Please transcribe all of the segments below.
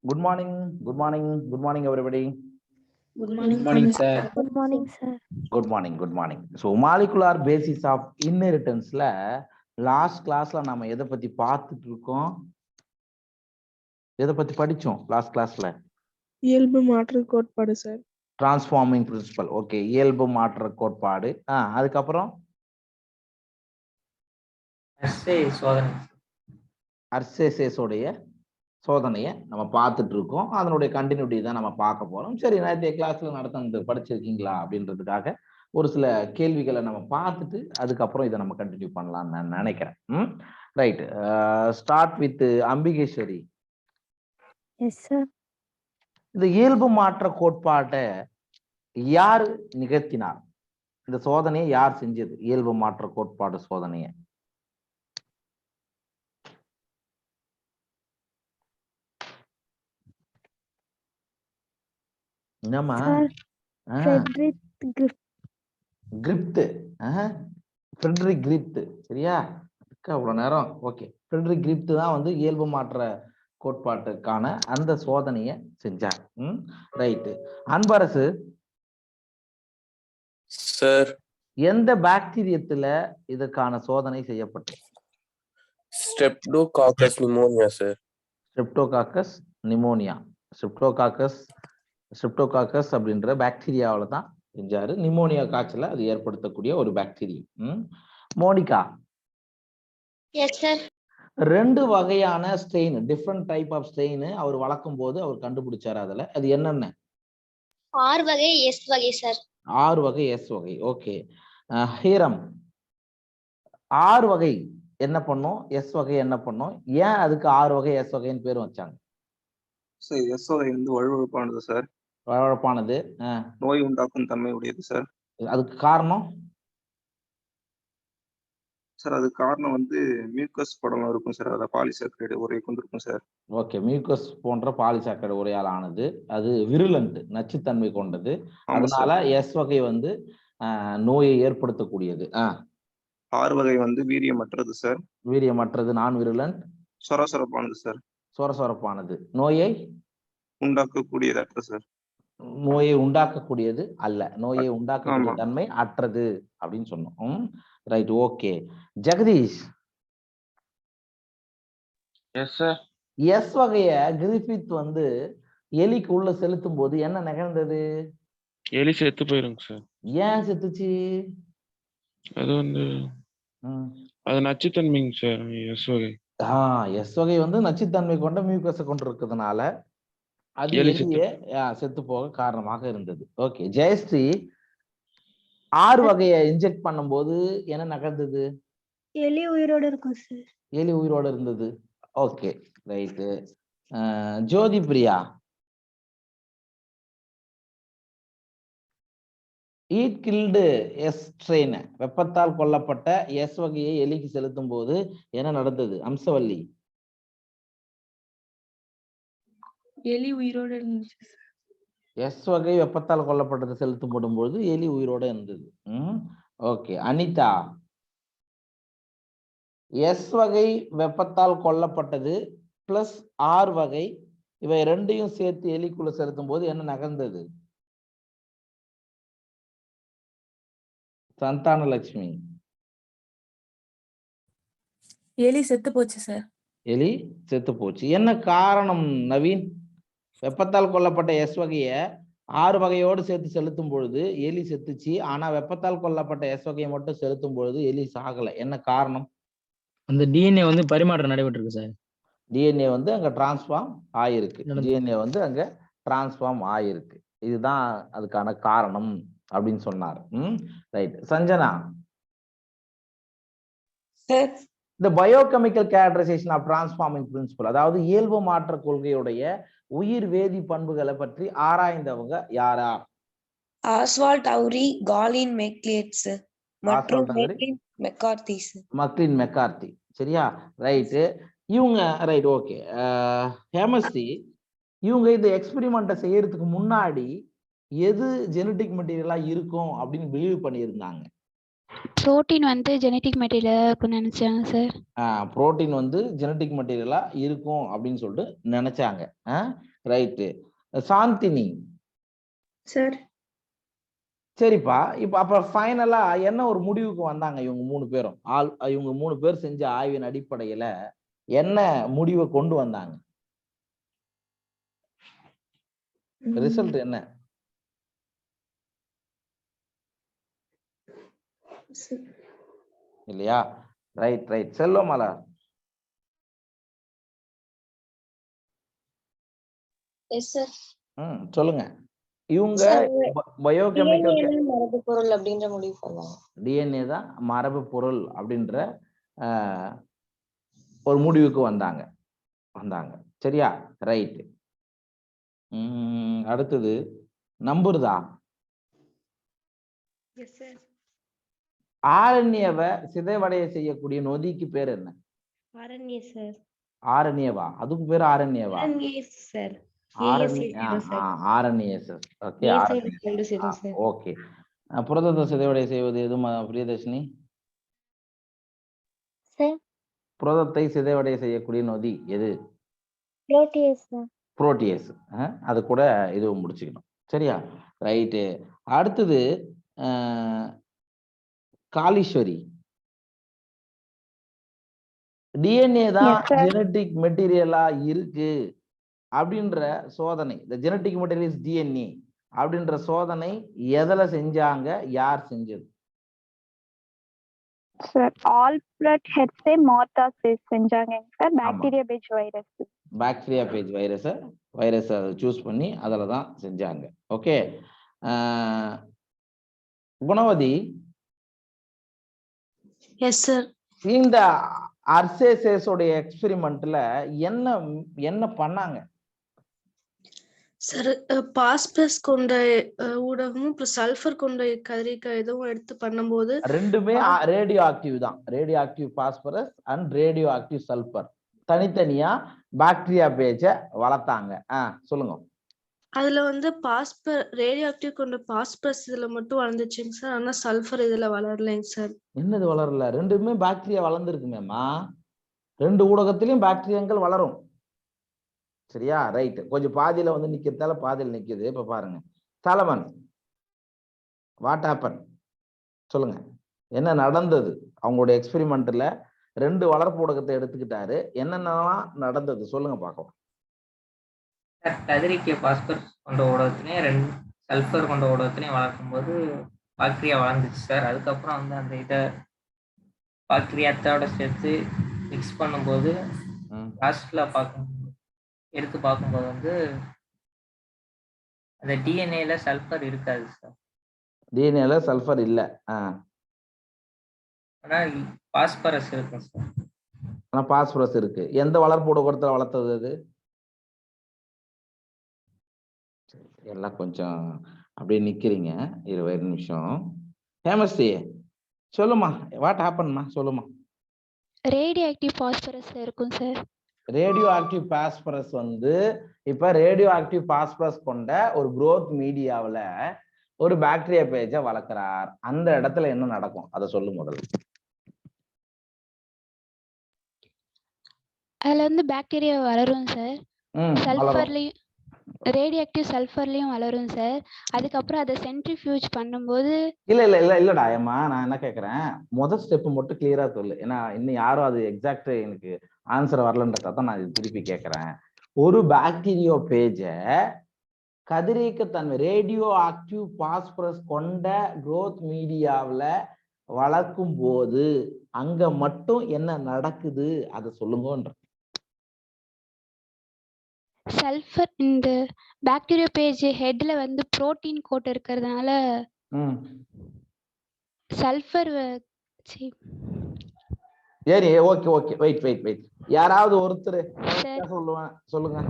Good morning, good morning, good morning, everybody. Good morning. Good morning, sir. Good morning, sir. Good morning, good morning. So, molecular basis of inheritance la last class la நாம எதை பத்தி பார்த்துட்டு இருக்கோம்? எதை பத்தி படிச்சோம் last class la? இயல்பு மாற்று கோட்பாடு சார். Transforming principle. Okay, இயல்பு மாற்ற கோட்பாடு. அதுக்கப்புறம் அர்சேசேஸ் உடைய சோதனையை நம்ம பார்த்துட்டு இருக்கோம். அதனுடைய கண்டினியூட்டி தான் நம்ம பார்க்க போறோம். சரி, நேற்றைய கிளாஸ்ல நடந்து படிச்சிருக்கீங்களா அப்படின்றதுக்காக ஒரு சில கேள்விகளை நம்ம பார்த்துட்டு அதுக்கப்புறம் இதை நம்ம கண்டினியூ பண்ணலாம்னு நான் நினைக்கிறேன். Right, start with Ambikeswari. S sir. இந்த இயல்பு மாற்ற கோட்பாட்டை யார் நிகழ்த்தினார்? இந்த சோதனையை யார் செஞ்சது? இயல்பு மாற்ற கோட்பாடு சோதனையை என்னம்மா? Frederick Griffith. சரியா? அவ்வளவு நேரம். ஓகே, ஃப்ரெட்ரிக் கிரிப்ட் தான் வந்து இயல்பு மாற்ற கோட்பாட்டுக்கான அந்த சோதனையை செஞ்சார். ரைட்டு. அன்பரசு சார், எந்த பாக்டீரியத்துல இதற்கான சோதனை செய்யப்பட்டது? Streptococcus pneumonia sir. Streptococcus pneumonia. Streptococcus அப்படின்ற பாக்டீரியாவில தான் செஞ்சாரு. நிமோனியா காய்ச்சல அது ஏற்படுத்தக்கூடிய ஒரு பாக்டீரியா. மோனிகா. S sir. 2 வகையான strain, different type of strain அவர் வளர்க்கும் போது அவர் கண்டுபிடிச்சாரு. அதுல அது என்னென்ன? 6 வகை எஸ் வகை சார். 6 வகை எஸ் வகை. ஓகே. ஹீரம், 6 வகை என்ன பண்ணும், எஸ் வகை என்ன பண்ணும், ஏன் அதுக்கு 6 வகை எஸ் வகைன்னு பேர் வச்சாங்க? சார், எஸ் வகை வந்து வழுவழுப்பானது சார். வழவழப்பானது, நோய் உண்டாக்கும் தன்மை உடையது சார். அதுக்கு காரணம் சார், அதுக்கு காரணம் வந்து மியூக்கஸ் படம் இருக்கும் சார். அதில் பாலிசாக்கரைடு உரை கொண்டிருக்கும் சார். ஓகே, மியூக்கஸ் போன்ற பாலிசாக்கரைடு உரையால் ஆனது. அது விருலண்ட், நச்சுத்தன்மை கொண்டது. அதனால எஸ் வகை வந்து நோயை ஏற்படுத்தக்கூடியது. 6 வகை வந்து வீரியமற்றது சார். வீரியமற்றது, நான் விருலண்ட். சொரசொரப்பானது சார். சொரசொரப்பானது, நோயை உண்டாக்கக்கூடியதற்ற சார். நோயை உண்டாக்கக்கூடியது அல்ல, நோயை உண்டாக்கக்கூடிய தன்மை அற்றது அப்படின்னு சொன்னோம். Right, okay. Jagadish. Yes sir. S வகைய கிரிஃபித் வந்து எலிக்கு உள்ள செலுத்தும் போது என்ன நிகழ்ந்தது? எலி செத்து போயிருங்க சார். ஏன் செத்துச்சு? அது வந்து அது நச்சுத்தன்மைங்க சார். எஸ் வகை. எஸ் வகை வந்து நச்சுத்தன்மை கொண்ட மியூக்கஸை கொண்டு இருக்கிறதுனால அது எலியே செத்து போக காரணமாக இருந்தது. ஓகே. ஜெயஸ்ரீ, 6 வகையை இன்ஜெக்ட் பண்ணும்போது என்ன நடந்தது? எலி உயிரோட இருக்கும் சார். எலி உயிரோட இருந்தது. Okay, right. Jothi Priya, heat killed S strain, வெப்பத்தால் கொல்லப்பட்ட எஸ் வகையை எலிக்கு செலுத்தும் போது என்ன நடந்தது? அம்சவல்லி. எலி உயிரோட இருந்துச்சு. எஸ் வகை வெப்பத்தால் கொல்லப்பட்டது செலுத்தப்படும் போது எலி உயிரோட இருந்தது. ஓகே. அனிதா, எஸ் வகை வெப்பத்தால் கொல்லப்பட்டது பிளஸ் 6 வகை, இவை 2ஐயும் சேர்த்து எலிக்குள்ள செலுத்தும் போது என்ன நகர்ந்தது? சந்தானலட்சுமி. எலி செத்து போச்சு சார். எலி செத்து போச்சு. என்ன காரணம் நவீன்? வெப்பத்தால் கொல்லப்பட்ட எஸ் வகைய 6 வகையோடு சேர்த்து செலுத்தும் பொழுது எலி செத்துச்சு, ஆனா வெப்பத்தால் கொல்லப்பட்ட எஸ் வகையை மட்டும் செலுத்தும் பொழுது எலி சாகல. என்ன காரணம்? அந்த டிஎன்ஏ வந்து பரிமாற்றம் நடைபெற்றிருக்கு சார். டிஎன்ஏ வந்து அங்க டிரான்ஸ்ஃபார்ம் ஆயிருக்கு. டிஎன்ஏ வந்து அங்க டிரான்ஸ்ஃபார்ம் ஆயிருக்கு. இதுதான் அதுக்கான காரணம் அப்படின்னு சொன்னார். ரைட். சஞ்சனா. சார், இந்த biochemical characterization of transforming principle, அதாவது இயல்பு மாற்ற கொள்கையுடைய உயிர் வேதி பண்புகளை பற்றி ஆராய்ந்தவங்க யாரா? ஆஸ்வால்ட் அவுரி, காலின் மெக்லியட்ஸ் மற்றும் மக்லின் மெக்கார்த்தி. சரியா? ரைட்டு. இவங்க ரைட், ஓகே. ஹேமஸ்ரீ, இவங்க இந்த எக்ஸ்பெரிமெண்ட்டை செய்யறதுக்கு முன்னாடி எது ஜெனடிக் மெட்டீரியலா இருக்கும் அப்படின்னு பிலீவ் பண்ணியிருந்தாங்க? புரோட்டீன் வந்து ஜெனடிக் மெட்டீரியலா இருக்கும்னு நினைச்சாங்க சார். புரோட்டீன் வந்து ஜெனடிக் மெட்டீரியலா இருக்கும் அப்படின்னு சொல்லிட்டு நினைச்சாங்க. ரைட்டு. சாந்தினி. சார் சரிப்பா, இப்ப அப்ப ஃபைனலா என்ன ஒரு முடிவுக்கு வந்தாங்க இவங்க 3 பேரும்? இவங்க 3 பேர் செஞ்ச ஆய்வின் அடிப்படையில என்ன முடிவை கொண்டு வந்தாங்க? ரிசல்ட் என்ன? இல்லையா? ரைட். செல்வமாலா. Yes sir. சொல்லுங்க. இவங்க பயோகெமிக்கல் மரபு பொருள் அப்படின்ற முடிவு பண்ணாங்க. டிஎன்ஏ தான் மரபு பொருள் அப்படின்ற ஒரு முடிவுக்கு வந்தாங்க. சரியா? ரைட். அடுத்தது நம்புறதா? Yes sir. ஆரண்யவை சிதைவடைய செய்யக்கூடிய நொதிக்கு பேர் என்ன? ஆரண்ய சார். ஆரண்யவா? அதுக்கு பேர் ஆரண்யவா? ஆரண்ய சார். ஆர்என்ஏஎஸ். ஓகே. புரதத்தை சிதைவடைய செய்வது எது பிரியதர்ஷினி? சார் புரதத்தை சிதைவடைய செய்யக்கூடிய நொதி எது? Protease sir. புரோட்டியேஸ். அது கூட இதுவும் முடிச்சுக்கணும். சரியா? ரைட்டு. அடுத்தது காளீஸ்வரி. டிஎன்ஏ தான் ஜெனட்டிக் மெட்டீரியலா இருக்கு அப்படின்ற சோதனை, இந்த ஜெனட்டிக் மெட்டீரியல் இஸ் டிஎன்ஏ அப்படின்ற சோதனை எதுல செஞ்சாங்க? யார் செஞ்சது? சார் ஆல்பிரட் ஹெட்ஸே மார்த்தா செஞ்சாங்க sir. Bacteria phage virus. Bacteria phage virus choose பண்ணி அதுல தான் செஞ்சாங்க. ஓகே. குணவதி. Yes sir. இந்த அர்சேசேஸோட எக்ஸ்பெரிமெண்ட்ல என்ன பண்ணாங்க? சார் பாஸ்பரஸ் கொண்ட ஊடகமும் அப்புறம் சல்ஃபர் கொண்ட கதிரியக்க இதுவும் எடுத்து பண்ணும்போது ரெண்டுமே ரேடியோ ஆக்டிவ் தான். Radio active phosphorus and radio active sulphur தனித்தனியா பாக்டீரியா பேஜ வளர்த்தாங்க. சொல்லுங்க. அதுல வந்து ரேடியோ ஆக்டிவ் கொண்ட பாஸ்பரஸ் இதுல மட்டும் வளர்ந்துச்சுங்க சார். ஆனா சல்ஃபர் இதுல வளரலைங்க சார். என்னது வளரல? ரெண்டுமே பாக்டீரியா வளர்ந்துருக்குமேமா. 2 ஊடகத்திலயும் பாக்டீரியாக்கள் வளரும். சரியா? ரைட். கொஞ்சம் பாதியில வந்து நிக்கிறதால பாதியில நிக்குது. இப்ப பாருங்க. Solomon, what happen? சொல்லுங்க, என்ன நடந்தது? அவங்களுடைய எக்ஸ்பெரிமெண்ட்ல 2 வளர்ப்பு ஊடகத்தை எடுத்துக்கிட்டாரு. என்னென்னலாம் நடந்தது சொல்லுங்க பார்க்கலாம். கதிரிக்க பாஸ்பரஸ் கொண்ட ஊடகத்திலையும் 2 சல்ஃபர் கொண்ட ஊடகத்திலையும் வளர்க்கும் போது பாக்டீரியா வளர்ந்துச்சு சார். அதுக்கப்புறம் வந்து அந்த இதை பாக்டீரியாத்தோட சேர்த்து மிக்ஸ் பண்ணும்போது லாஸ்ட்ல எடுத்து பார்க்கும்போது வந்து அந்த டிஎன்ஏல சல்ஃபர் இருக்காது சார். டிஎன்ஏல சல்ஃபர் இல்ல. ஆனா பாஸ்பரஸ் இருக்கும் சார். ஆனா பாஸ்பரஸ் இருக்கு. எந்த வளர்ப்பு ஊடகத்துல வளர்த்தது அது? எல்லாம் கொஞ்சம் அப்படியே நிக்கிறீங்க. 20 நிமிஷம். ஹேமஸ்ரீ சொல்லுமா, வாட் ஹேப்பன்மா? சொல்லுமா. ரேடியோ ஆக்டிவ் பாஸ்பரஸ்ல இருக்கும் சார். ரேடியோ ஆக்டிவ் பாஸ்பரஸ் வந்து இப்ப ரேடியோ ஆக்டிவ் பாஸ்பரஸ் கொண்ட ஒரு growth மீடியாவுல ஒரு பாக்டீரியா பேஜ வளர்க்கிறார். அந்த இடத்துல என்ன நடக்கும் அதை சொல்லு முதல்ல. அதுல வந்து பாக்டீரியா வளரும் சார். சல்ஃபர்லயும் ரேடியோ ஆக்டிவ் சல்ஃபர்லயும் வளரும் சார். அதுக்கப்புறம் அதை சென்ட்ரிஃபியூஜ் பண்ணும்போது இல்லடா ஏமா, நான் என்ன கேக்குறேன், முதல் ஸ்டெப் மட்டும் கிளியரா சொல்லு. ஏன்னா இன்னும் யாரும் அது எக்ஸாக்ட் எனக்கு ஆன்சர் வரலன்றதான் நான் இது திருப்பி கேட்கறேன். ஒரு பாக்டீரியா பேஜ கதிரியக்கத்தன்மை ரேடியோ ஆக்டிவ் பாஸ்பரஸ் கொண்ட growth மீடியாவுல வளர்க்கும் போது அங்க மட்டும் என்ன நடக்குது அதை சொல்லுங்கன்ற. சல்ஃபர் இந்த பாக்டீரியா பேஜ் ஹெட்ல வந்து புரோட்டீன் கோட் இருக்கிறதுனால சல்ஃபர் சரி, ஓகே வெயிட். யாராவது ஒருத்தர் சொல்லுங்க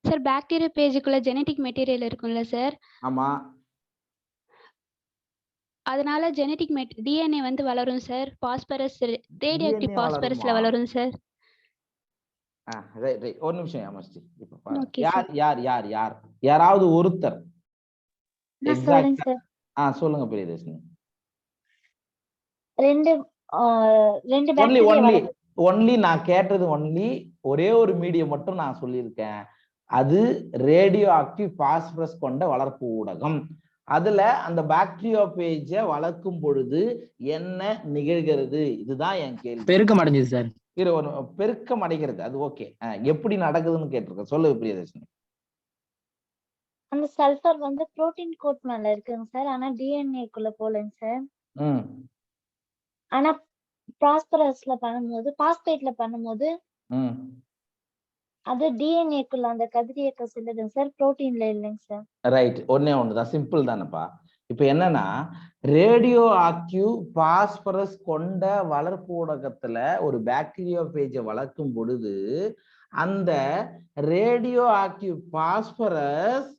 சார். பாக்டீரியா பேஜுக்குள்ள ஜெனடிக் மெட்டீரியல் இருக்கும்ல சார். ஆமா. அதனால ஜெனடிக் டிஎன்ஏ வந்து வளரும் சார். பாஸ்பரஸ் ரேடியோ ஆக்டிவ் பாஸ்பரஸ்ல வளரும் சார். ஒரு நிமிஷம் ஹேமஸ்ரீ. இப்ப பாருங்க, யாராவது ஒருத்தர் சொல்லுங்க பிரியதர்ஷினி. ஒன்லி நான் கேட்டது ஒரே ஒரு மீடியம் மட்டும் நான் சொல்லியிருக்கேன். அது ரேடியோ ஆக்டிவ் பாஸ்பரஸ் கொண்ட வளர்ப்பு ஊடகம். அதுல அந்த பாக்டீரியோபேஜை வளர்க்கும் பொழுது என்ன நிகழ்கிறது? இதுதான் என் கேள்வி. பெருக்கம் அடைஞ்சது சார். பெருக்கம் அடைகிறது, அது ஓகே. எப்படி நடக்குதுன்னு கேட்டிருக்க, சொல்லு பிரியதர்ஷினி. அந்த சல்ஃபர் வந்து புரோட்டீன் கோட் மேல இருக்குங்க சார். ஆனா டிஎன்ஏக்குள்ள போலங்க சார். ஆனா பாஸ்பரஸ்ல பண்ணும்போது, பாஸ்பேட்ல பண்ணும்போது அது டிஎன்ஏக்குள்ள அந்த கதிரியக்க செல்லுதுங்க சார், புரோட்டீன்ல இல்லைங்க சார். ரைட், ஒன்னே ஒண்ணுதான், சிம்பிள் தானப்பா. இப்ப என்னன்னா, ரேடியோ ஆக்டிவ் பாஸ்பரஸ் கொண்ட வளர்ப்பு ஊடகத்துல ஒரு பாக்டீரியோபேஜை வளர்க்கும் பொழுது அந்த ரேடியோ ஆக்டிவ் பாஸ்பரஸ்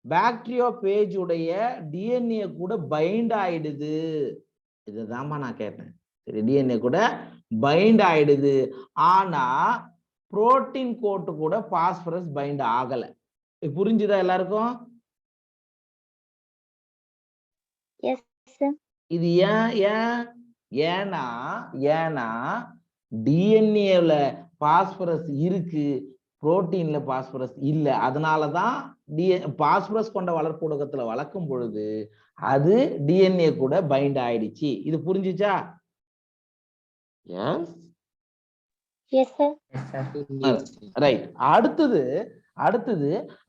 பாக்டீரியோபேஜ் உடைய டிஎன்ஏ கூட பைண்ட் ஆயிடுது. இதுதான்மா நான் கேட்டேன். சரி, டிஎன்ஏ கூட பைண்ட் ஆயிடுது. ஆனா புரோட்டீன் கோட்டு கூட பாஸ்பரஸ் பைண்ட் ஆகல. புரிஞ்சுதா எல்லாருக்கும்? இது ஏன்னா டிஎன்ஏல பாஸ்பரஸ் இருக்கு, புரோட்டீன்ல பாஸ்பரஸ் இல்ல. அதனாலதான் பாஸ்பரஸ் கொண்ட வளர்ப்பு ஊடகத்துல வளர்க்கும் பொழுது அது டிஎன்ஏ கூட பைண்ட் ஆயிடுச்சு. இது புரிஞ்சுச்சா? ரைட். அடுத்தது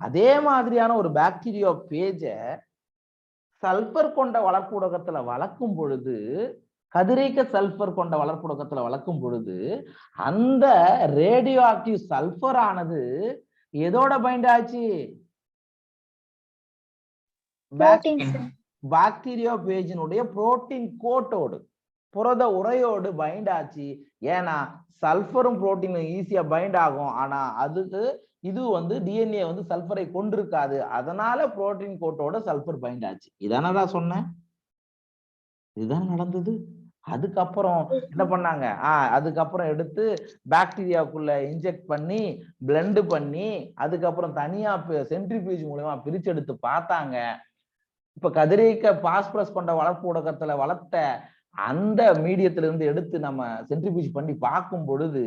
அதே மாதிரியான ஒரு பாக்டீரியா பேஜ சல்பர் கொண்ட வளர்ப்பு ஊடகத்துல வளர்க்கும் பொழுது, கதிரியக்க சல்பர் கொண்ட வளர்ப்பு ஊடகத்துல வளர்க்கும் பொழுது அந்த ரேடியோ ஆக்டிவ் சல்பர் ஆனது எதோட பைண்ட் ஆச்சு? பாக்டீரியா பேஜினுடைய புரோட்டீன் கோட்டோடு, புரத உரையோடு பைண்ட் ஆச்சு. ஏன்னா சல்பரும் புரோட்டீனும் ஈஸியா பைண்ட் ஆகும். ஆனா அதுக்கு இது வந்து டிஎன்ஏ வந்து சல்பரை கொண்டிருக்காது. அதனால புரோட்டீன் கோட்டோட சல்பர் பைண்ட் ஆச்சு. இதானடா சொன்னேன், இதுதான் நடந்தது. அதுக்கப்புறம் என்ன பண்ணாங்க? அதுக்கப்புறம் எடுத்து பாக்டீரியாவுக்குள்ள இன்ஜெக்ட் பண்ணி பிளெண்ட் பண்ணி அதுக்கப்புறம் தனியா சென்ட்ரிபியூஜ் மூலமா பிரிச்சு எடுத்து பார்த்தாங்க. இப்ப கதிரியக்க பாஸ்பரஸ் கொண்ட வளர்ப்பு ஊடகத்துல வளர்த்த அந்த மீடியத்துல இருந்து எடுத்து நம்ம சென்ட்ரிபியூஜ் பண்ணி பார்க்கும் பொழுது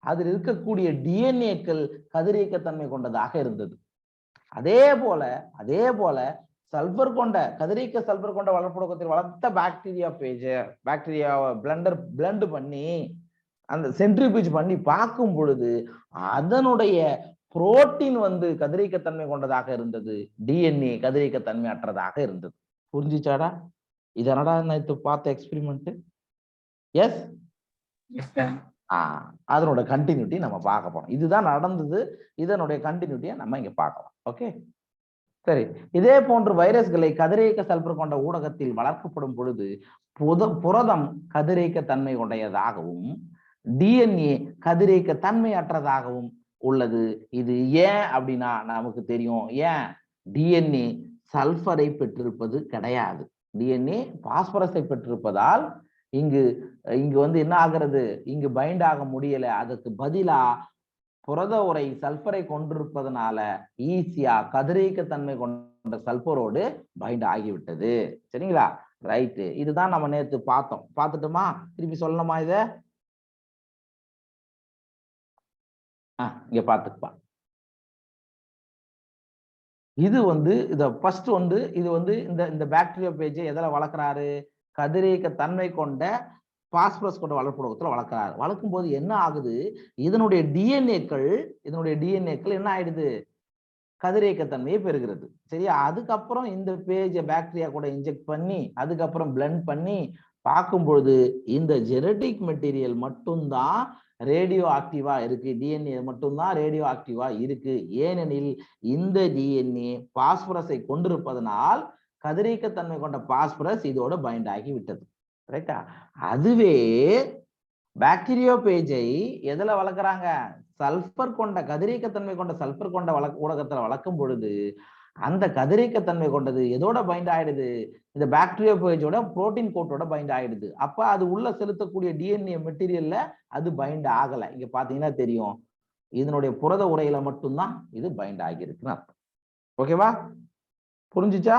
அதில் இருக்கக்கூடிய டிஎன்ஏக்கள் கதிரியக்கத்தன்மை கொண்டதாக இருந்தது. அதே போல சல்பர் கொண்ட கதிரியக்க சல்பர் கொண்ட வளர்ப்பு ஊடகத்தில் வளர்த்த பாக்டீரியாவை பிளெண்ட் பண்ணி அந்த சென்ட்ரிபியூஜ் பண்ணி பார்க்கும் பொழுது அதனுடைய புரோட்டீன் வந்து கதிரியக்கத்தன்மை கொண்டதாக இருந்தது, டிஎன்ஏ கதிரியக்கத்தன்மை அற்றதாக இருந்தது. புரிஞ்சுச்சாடா? இதனடா நேற்று பார்த்த எக்ஸ்பெரிமெண்ட். எஸ், அதனோட கண்டினியூட்டி நம்ம பார்க்க போறோம். இதுதான் நடந்தது, இதனுடைய கண்டினியூட்டியை நம்ம இங்க பார்க்கலாம். ஓகே, சரி. இதே போன்று வைரஸ்களை கதிரியக்க சல்பர் கொண்ட ஊடகத்தில் வளர்க்கப்படும் பொழுது புரதம் கதிரியக்க தன்மை கொண்டதாகவும் டிஎன்ஏ கதிரியக்க தன்மை அற்றதாகவும் உள்ளது. இது ஏன் அப்படின்னா நமக்கு தெரியும். ஏன்? டிஎன்ஏ சல்பரை பெற்றிருப்பது கிடையாது, டிஎன்ஏ பாஸ்பரஸை பெற்றிருப்பதால் இங்கு வந்து என்ன ஆகிறது? இங்கு பைண்ட் ஆக முடியல. அதுக்கு பதிலா புரத உரை சல்பரை கொண்டிருப்பதனால ஈஸியா கதிரியக்க தன்மை கொண்ட சல்பரோடு பைண்ட் ஆகிவிட்டது. சரிங்களா? ரைட்டு, இதுதான் நம்ம நேற்று பார்த்தோம். பார்த்துட்டோமா? திருப்பி சொல்லணுமா? இத இங்க பார்த்துப்பா. இது வந்து ஃபர்ஸ்ட் வந்து இது வந்து இந்த பாக்டீரியா பேஜை எதில் வளர்க்குறாரு? கதிரியக்க தன்மை கொண்ட பாஸ்பரஸ் கொண்ட வளர்ப்பு ஊடகத்துல வளர்க்கிறாரு. வளர்க்கும் போது என்ன ஆகுது? இதனுடைய டிஎன்ஏக்கள் என்ன ஆயிடுது? கதிரியக்க தன்மையை பெறுகிறது. சரியா? அதுக்கப்புறம் இந்த பேஜை பாக்டீரியா கூட இன்ஜெக்ட் பண்ணி அதுக்கப்புறம் பிளெண்ட் பண்ணி பார்க்கும் பொழுது இந்த ஜெனடிக் மெட்டீரியல் மட்டும்தான் ரேடியோ ஆக்டிவா இருக்கு, டிஎன்ஏ மட்டும்தான் ரேடியோ ஆக்டிவா இருக்கு. ஏனெனில் இந்த டிஎன்ஏ பாஸ்பரஸை கொண்டிருப்பதனால் கதிரியக்கத்தன்மை கொண்ட பாஸ்பரஸ் இதோட பைண்ட் ஆகி விட்டது. ரைட்டா? அதுவே பாக்டீரியா பேஜை எதுல வளர்க்குறாங்க? சல்பர் கொண்ட கதிரியக்கத்தன்மை கொண்ட சல்பர் கொண்ட ஊடகத்துல வளர்க்கும் பொழுது அந்த கதிரியக்கத்தன்மை கொண்டது எதோட பைண்ட் ஆயிடுது? இந்த பாக்டீரியா பேஜோட புரோட்டீன் கோட்டோட பைண்ட் ஆயிடுது. அப்ப அது உள்ள செலுத்தக்கூடிய டிஎன்ஏ மெட்டீரியல்ல அது பைண்ட் ஆகல. இங்க பாத்தீங்கன்னா தெரியும், இதனுடைய புரத உரையில மட்டும்தான் இது பைண்ட் ஆகியிருக்குன்னு அர்த்தம். ஓகேவா? புரிஞ்சுச்சா?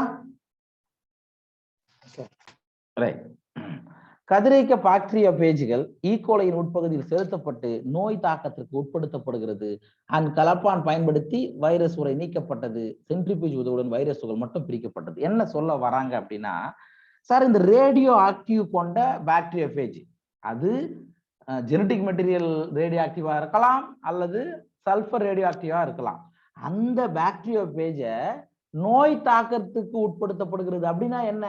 ரைட். கதிரியக்க பாக்டீரியா பேஜ்கள் ஈகோலையின் உட்பகுதியில் செலுத்தப்பட்டு நோய் தாக்கத்திற்கு உட்படுத்தப்படுகிறது. அண்ட் கலப்பான் பயன்படுத்தி வைரஸ் உரை நீக்கப்பட்டது. சென்ட்ரிபியூஜ் உதவியுடன் வைரஸ் துகள் மட்டும் பிரிக்கப்பட்டது. என்ன சொல்ல வராங்க அப்படின்னா, சார் இந்த ரேடியோ ஆக்டிவ் கொண்ட பாக்டீரியா பேஜ் அது ஜெனட்டிக் மெட்டீரியல் ரேடியோ ஆக்டிவா இருக்கலாம் அல்லது சல்பர் ரேடியோ ஆக்டிவா இருக்கலாம். அந்த பாக்டீரியா பேஜ நோய் தாக்கத்துக்கு உட்படுத்தப்படுகிறது. அப்படின்னா என்ன?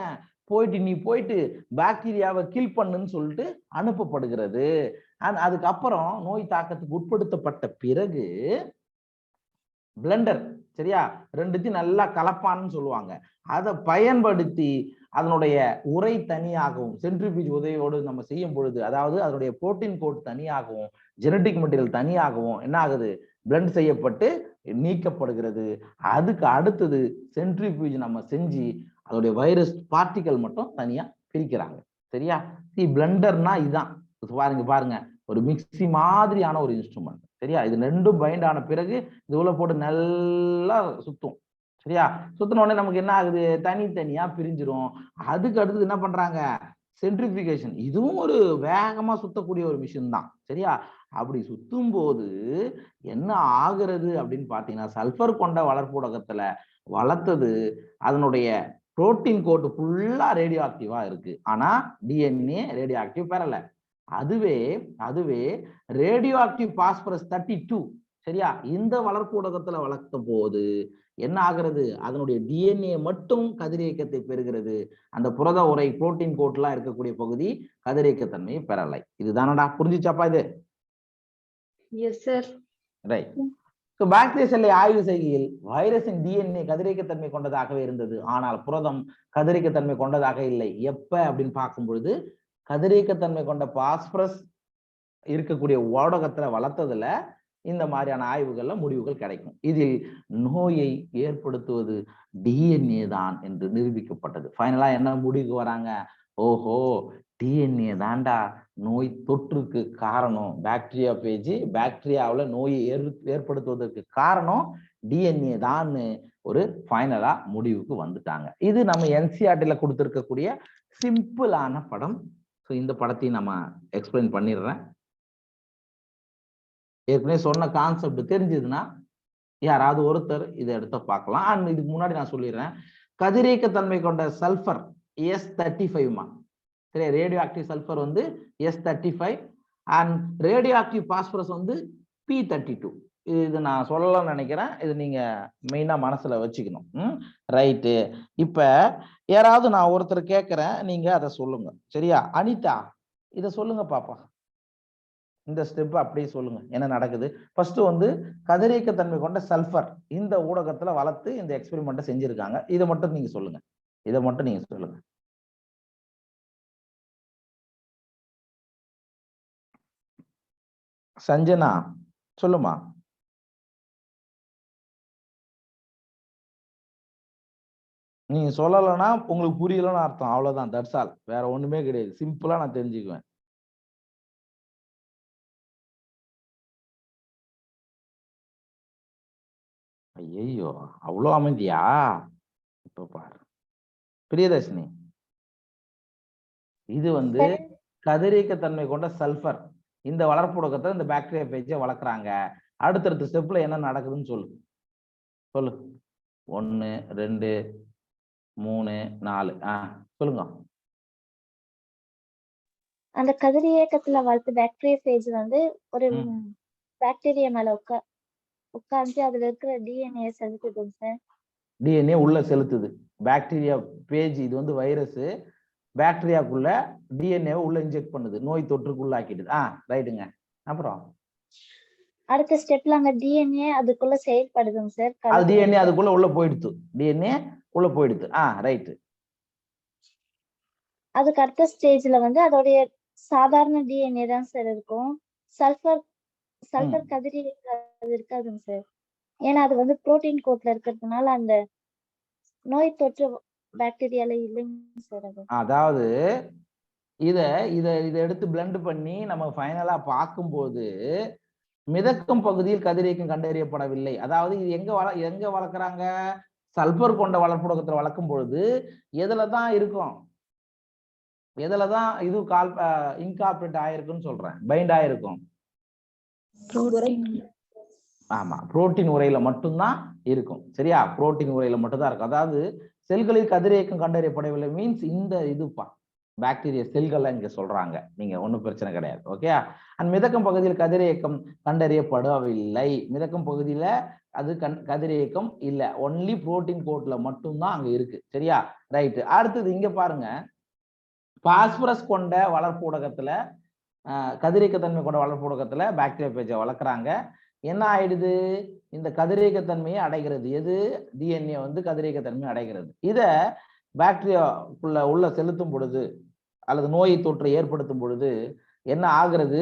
நீ போயிட்டு பாக்டீரியாவை கில் பண்ணுன்னு சொல்லிட்டு அனுப்பப்படுகிறது. அதுக்கப்புறம் நோய் தாக்கத்துக்கு உட்படுத்தப்பட்ட பிறகு பிளெண்டர், சரியா, ரெண்டுத்தையும் நல்லா கலப்பான்னு சொல்லுவாங்க, அதை பயன்படுத்தி அதனுடைய உரை தனியாகவும் சென்ட்ரிபியூஜ் உதவியோடு நம்ம செய்யும் பொழுது, அதாவது அதனுடைய புரோட்டீன் கோட் தனியாகவும் ஜெனட்டிக் மெட்டீரியல் தனியாகவும் என்ன ஆகுது, பிளெண்ட் செய்யப்பட்டு நீக்கப்படுகிறது. அதுக்கு அடுத்தது சென்ட்ரிபியூஜ் நம்ம செஞ்சு அதோடைய வைரஸ் பார்ட்டிகல் மட்டும் தனியா பிரிக்கிறாங்க. சரியா? பிளெண்டர்னா இதுதான். பாருங்க ஒரு மிக்சி மாதிரியான ஒரு இன்ஸ்ட்ருமெண்ட். சரியா? இது ரெண்டும் பைண்ட் ஆன பிறகு இது உள்ள போட்டு நல்லா சுத்தும். சரியா? சுத்தின உடனே நமக்கு என்ன ஆகுது, தனித்தனியா பிரிஞ்சிரும். அதுக்கு அடுத்தது என்ன பண்றாங்க, சென்ட்ரிபிகேஷன். இதுவும் ஒரு வேகமா சுத்தக்கூடிய ஒரு மிஷின் தான். சரியா? அப்படி சுத்தும் போது என்ன ஆகுறது அப்படின்னு பாத்தீங்கன்னா, சல்பர் கொண்ட வளர்ப்பூடகத்துல வளர்த்தது அதனுடைய புரோட்டீன் கோட் ஃபுல்லா ரேடியோ ஆக்டிவா இருக்கு. ஆனா டிஎன்ஏ ரேடியோ ஆக்டிவ் பெறல. அதுவே ரேடியோ ஆக்டிவ் பாஸ்பரஸ் 32, சரியா, இந்த வளர்ப்பு ஊடகத்துல வளர்த்த போது என்ன ஆகிறது, அதனுடைய டிஎன்ஏ மட்டும் கதிரியக்கத்தை பெறுகிறது. அந்த புரத உரை புரோட்டீன் கோட்லாம் இருக்கக்கூடிய பகுதி கதிரியக்கத்தன்மையை பெறலை. இதுதானடா, புரிஞ்சுச்சாப்பா இது? Yes sir. ரைட். பாக்டீரியா செல்லை ஆய்வு செய்கையில் வைரஸின் டிஎன்ஏ கதிரியக்கத்தன்மை கொண்டதாகவே இருந்தது. ஆனால் புரதம் கதிரியக்கத்தன்மை கொண்டதாக இல்லை. எப்ப அப்படின்னு பார்க்கும் பொழுது கதிரியக்கத்தன்மை கொண்ட பாஸ்பரஸ் இருக்கக்கூடிய ஊடகத்துல வளர்த்ததுல இந்த மாதிரியான ஆய்வுகள்ல முடிவுகள் கிடைக்கும். இதில் நோயை ஏற்படுத்துவது டிஎன்ஏ தான் என்று நிரூபிக்கப்பட்டது. ஃபைனலா என்ன முடிவுக்கு வராங்க, ஓஹோ டிஎன்ஏ தாண்டா நோய் தொற்றுக்கு காரணம். பாக்டீரியா பேஜ் பாக்டீரியாவில் நோயை ஏற்படுத்துவதற்கு காரணம் டிஎன்ஏ தான் ஒரு ஃபைனலா முடிவுக்கு வந்துட்டாங்க. இது நம்ம என்சிஆர்டில கொடுத்திருக்கக்கூடிய சிம்பிளான படம். ஸோ இந்த படத்தையும் நம்ம எக்ஸ்பிளைன் பண்ணிடுறேன். ஏற்கனவே சொன்ன கான்செப்ட் தெரிஞ்சதுன்னா யாராவது ஒருத்தர் இதை எடுத்து பார்க்கலாம். அண்ட் இதுக்கு முன்னாடி நான் சொல்லிடுறேன், கதிரியக்கத்தன்மை கொண்ட சல்பர் S35 சரி, ரேடியோ ஆக்டிவ் சல்பர் வந்து S35 and radio active phosphorus வந்து P32. இது நான் சொல்லலாம்னு நினைக்கிறேன். இது நீங்க மெயினா மனசுல வச்சுக்கணும். ரைட்டு. இப்ப யாராவது நான் ஒருத்தர் கேட்கிறேன், நீங்க அதை சொல்லுங்க. சரியா? அனிதா இதை சொல்லுங்க பாப்பா. இந்த ஸ்டெப் அப்படியே சொல்லுங்க, என்ன நடக்குது. ஃபர்ஸ்ட் வந்து கதிரியக்கத்தன்மை கொண்ட சல்பர் இந்த ஊடகத்துல வளர்த்து இந்த எக்ஸ்பெரிமெண்ட்டை செஞ்சிருக்காங்க. இதை மட்டும் நீங்க சொல்லுங்க. இதை மட்டும் நீங்க சொல்லுங்க. சஞ்சனா சொல்லுமா. நீங்க சொல்லலைன்னா உங்களுக்கு புரியலன்னு அர்த்தம். அவ்வளவுதான், தட்ஸ் ஆல். வேற ஒண்ணுமே கிடையாது. சிம்பிளா நான் தெரிஞ்சுக்குவேன். ஐயோ அவ்வளோ அமைதியா? இப்ப பாரு பிரியதர்ஷினி, இது வந்து கதிரியக்கத்தன்மை கொண்ட சல்பர் இந்த வளர்ப்புடகத்தை இந்த பாக்டீரியா பேஜை வளர்க்குறாங்க. அடுத்தடுத்த ஸ்டெப்ல என்ன நடக்குதுன்னு சொல்லு. 1 2 3 4 சொல்லுங்க. அந்த கதிரியக்கத்துல வளர்த்த பாக்டீரியா பேஜ் வந்து ஒரு பாக்டீரியா மேல உட்கார்ந்து அதுல இருக்கிற டிஎன்ஏ செலுத்துதுங்க சார். டிஎன்ஏ உள்ள செலுத்துது. பாக்டீரியா பேஜ் இது வந்து வைரஸ் பாக்டீரியாக்குள்ள டிஎன்ஏ உள்ள இன்ஜெக்ட் பண்ணுது, நோய் தொற்றுக்குள்ள ஆக்கிடுது. ரைட்டுங்க. அப்புறம் அடுத்த ஸ்டெப்ல அங்க டிஎன்ஏ அதுக்குள்ள செயல்படுதுங்க சார். அது டிஎன்ஏ அதுக்குள்ள உள்ள போயிடுது. டிஎன்ஏ உள்ள போயிடுது. ரைட்டு. அதுக்கு அடுத்த ஸ்டேஜ்ல வந்து அதோடைய சாதாரண டிஎன்ஏ தான் சார் இருக்கும். சல்பர் கதிரியக்க அது இருக்காதுங்க சார். ஏன்னா அது வந்து புரோட்டீன் கோட்ல இருக்கிறதுனால அந்த நோய் தொற்று பாக்டீரியால இல்லைங்க சார். அது அதாவது இதை எடுத்து பிளெண்ட் பண்ணி நம்ம ஃபைனலா பார்க்கும்போது மிதக்கும் பகுதியில் கதிரியக்கம் கண்டறியப்படவில்லை. அதாவது இது எங்க வளர்க்குறாங்க, சல்பர் கொண்ட வளர்ப்புடகத்துல வளர்க்கும் பொழுது எதுலதான் இருக்கும், எதுலதான் இது இன்கார்பரேட் ஆயிருக்குன்னு சொல்றேன், பைண்ட் ஆயிருக்கும். ஆமா, புரோட்டீன் உரையில மட்டும்தான் இருக்கும். சரியா, புரோட்டீன் உரையில மட்டும்தான் இருக்கும். அதாவது செல்களில் கதிரியக்கம் கண்டறியப்படவில்லை மீன்ஸ் இந்த இதுப்பா பாக்டீரியா செல்கள் இங்க சொல்றாங்க, நீங்க ஒன்றும் பிரச்சனை கிடையாது. ஓகே. அண்ட் மிதக்கும் பகுதியில் கதிரியக்கம் கண்டறியப்படவில்லை. மிதக்கும் பகுதியில அது கதிரியக்கம் இல்ல, ஒன்லி புரோட்டீன் கோட்ல மட்டும்தான் அங்க இருக்கு. சரியா, ரைட். அடுத்தது இங்க பாருங்க, பாஸ்பரஸ் கொண்ட வளர்ப்பு ஊடகத்துல கதிரியக்கத்தன்மை கொண்ட வளர்ப்பு ஊடகத்துல பாக்டீரியா பேஜை வளர்க்குறாங்க. என்ன ஆயிடுது, இந்த கதிரியக்கத்தன்மையை அடைகிறது. எது, டிஎன்ஏ வந்து கதிரியக்கத்தன்மையை அடைகிறது. இத பாக்டீரியாக்குள்ள உள்ள செலுத்தும் பொழுது அல்லது நோயை தொற்றை ஏற்படுத்தும் பொழுது என்ன ஆகுறது,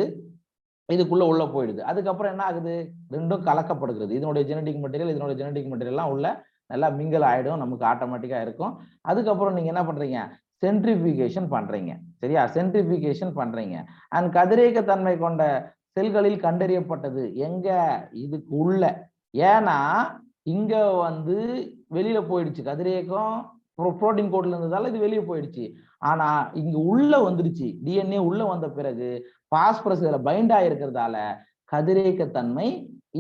இதுக்குள்ள உள்ள போயிடுது. அதுக்கப்புறம் என்ன ஆகுது, ரெண்டும் கலக்கப்படுகிறது. இதனுடைய ஜெனடிக் மெட்டீரியல் இதனுடைய ஜெனடிக் மெட்டீரியல்லாம் உள்ள நல்லா மிங்கல் ஆயிடும், நமக்கு ஆட்டோமேட்டிக்கா இருக்கும். அதுக்கப்புறம் நீங்க என்ன பண்றீங்க, சென்ட்ரிஃபியூகேஷன் பண்றீங்க. சரியா, சென்ட்ரிஃபியூகேஷன் பண்றீங்க. அண்ட் கதிரியக்கத்தன்மை கொண்ட செல்களில் கண்டறியப்பட்டது எங்க, இதுக்கு உள்ள. ஏன்னா இங்க வந்து வெளியில போயிடுச்சு கதிரியக்கம், புரோட்டீன் கோட்ல இருந்ததால இது வெளியே போயிடுச்சு. ஆனா இங்க உள்ள வந்துடுச்சு, டிஎன்ஏ உள்ள வந்த பிறகு பாஸ்பரஸ் இதுல பைண்ட் ஆயிருக்கிறதால கதிரியக்கத்தன்மை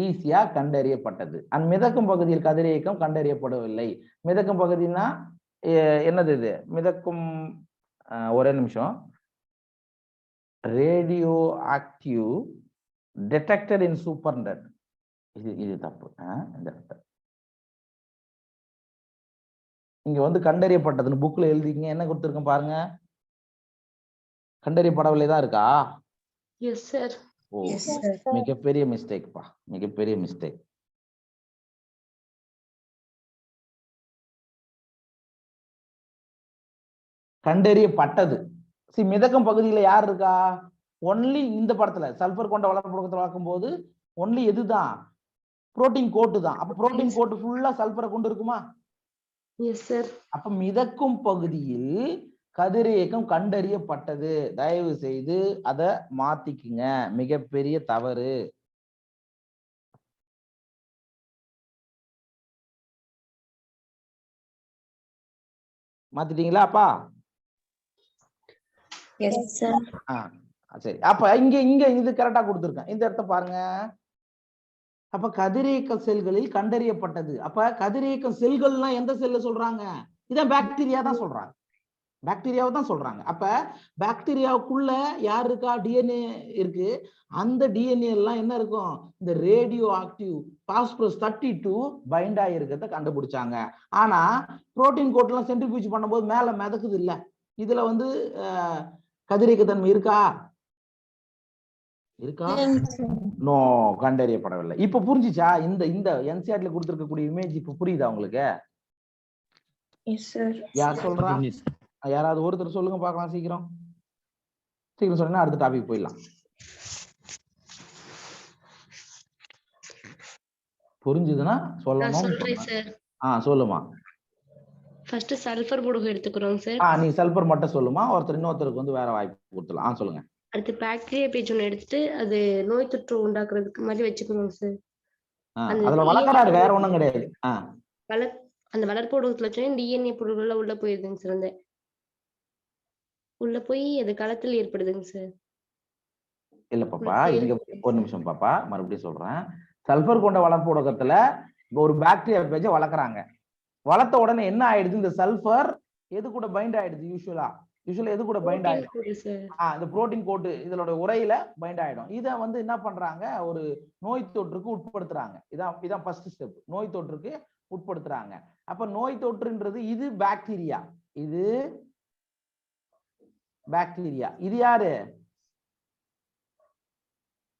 ஈஸியா கண்டறியப்பட்டது. அண்ட் மிதக்கும் பகுதியில் கதிரியக்கம் கண்டறியப்படவில்லை. மிதக்கும் பகுதினா என்னது, இது மிதக்கும், ஒரே நிமிஷம், ரேடியோ ஆக்டிவ் டிடெக்டட் இன் சூப்பர்நெட். இது தப்பு. இந்த இடத்துல இங்க வந்து கண்டறியப்பட்டதுன்னு புக்ல எழுதிங்க, என்ன கொடுத்துருக்கேன் பாருங்க, கண்டறியப்படவில்லை தான் இருக்கா? Yes sir. ஓ, மிகப்பெரிய மிஸ்டேக்ப்பா, மிகப்பெரிய மிஸ்டேக். கண்டறியப்பட்டது. மிதக்கும் பகுதியில யார் இருக்கா, ஒன்லி இந்த படத்துல சல்பர் கொண்ட வளர்ப்பு ஊடகத்துல பார்க்கும்போது ஒன்லி எதுதான், புரோட்டீன் கோட்டு தான். அப்ப புரோட்டீன் கோட்டு ஃபுல்லா சல்பரை கொண்டு இருக்குமா? Yes sir. அப்ப மிதக்கும் பகுதியில் கதிரியக்கம் கண்டறியப்பட்டது. தயவு செய்து அதை மாத்திக்குங்க, மிகப்பெரிய தவறு. மாத்திட்டீங்களா அப்பா? சரி, அப்ப இங்க இங்க இது கரெக்டா கொடுத்துருக்கேன். இந்த இடத்த பாருங்க. அப்ப கதிரியக்க செல்களில் கண்டறியப்பட்டது. அப்ப கதிரியக்க செல்கள்லாம் எந்த செல்ல சொல்றாங்க, இதான் பாக்டீரியா தான் சொல்றாங்க, பாக்டீரியாவை தான் சொல்றாங்க. அப்ப பாக்டீரியாவுக்குள்ள யார் இருக்கா, டிஎன்ஏ இருக்கு. அந்த டிஎன்ஏ எல்லாம் என்ன இருக்கும், இந்த ரேடியோ ஆக்டிவ் பாஸ்பரஸ் 32 பைண்ட் ஆகிருக்கிறத கண்டுபிடிச்சாங்க. ஆனா புரோட்டீன் கோட் எல்லாம் சென்ட்ரிஃபியூஜ் பண்ணும்போது மேல மிதக்குது இல்ல, இதுல வந்து கதிரியக்கத்தன்மை இருக்கா, இருக்கா? நோ, கண்டறியப்படவில்லை. இப்ப புரிஞ்சுச்சா? இந்த இந்த என்சிஆர்ல கொடுத்திருக்கக்கூடிய இமேஜ் இப்ப புரியுதா உங்களுக்கு? யார் சொல்றா, யாராவது ஒருத்தர் சொல்லுங்க பார்க்கலாம், சீக்கிரம் சீக்கிரம் சொன்னா அடுத்த டாபிக் போயிடலாம். புரிஞ்சுதுன்னா சொல்லணும். சொல்லுமா. ஃபர்ஸ்ட் சல்பர் ஊடகம் எடுத்துக்கிறோம் சார். நீ சல்பர் மட்டும் சொல்லுமா, இன்னொருத்தருக்கு வந்து வேற வாய்ப்பு கொடுத்துலாம். சொல்லுங்க. அடுத்து பாக்டீரியா பேஜ் ஒன்று எடுத்துட்டு அது நோய் தொற்று உண்டாக்குறதுக்கு மாதிரி வச்சுக்கணும் சார். அதுல வளர்க்கறாரு, வேற ஒண்ணும் கிடையாது. அந்த வளர்ப்பு ஊடகத்துல வச்சு டிஎன்ஏ பொருள்கள் உள்ள போயிருதுங்க சார். உள்ள போய் அது களத்தில் ஏற்படுதுங்க சார். இல்ல பாப்பா, இங்க ஒரு நிமிஷம் பாப்பா, மறுபடியும் சொல்றேன். சல்பர் கொண்ட வளர்ப்பு ஊடகத்துல ஒரு பாக்டீரியா பேஜ வளர்க்குறாங்க. வளர்த்த உடனே என்ன ஆயிடுது, இந்த சல்பர் எது கூட பைண்ட் ஆயிடுது, யூஸ்வலா எது கூட பைண்ட் ஆயிடும், இந்த புரோட்டீன் கோட்டு இதோட உரையில பைண்ட் ஆயிடும். இத வந்து என்ன பண்றாங்க, ஒரு நோய் தொற்றுக்கு உட்படுத்துறாங்க. இதான் ஃபர்ஸ்ட் ஸ்டெப், நோய் தொற்றுக்கு உட்படுத்துறாங்க. அப்ப நோய் தொற்றுன்றது இது பாக்டீரியா, இது பாக்டீரியா, இது யாரு,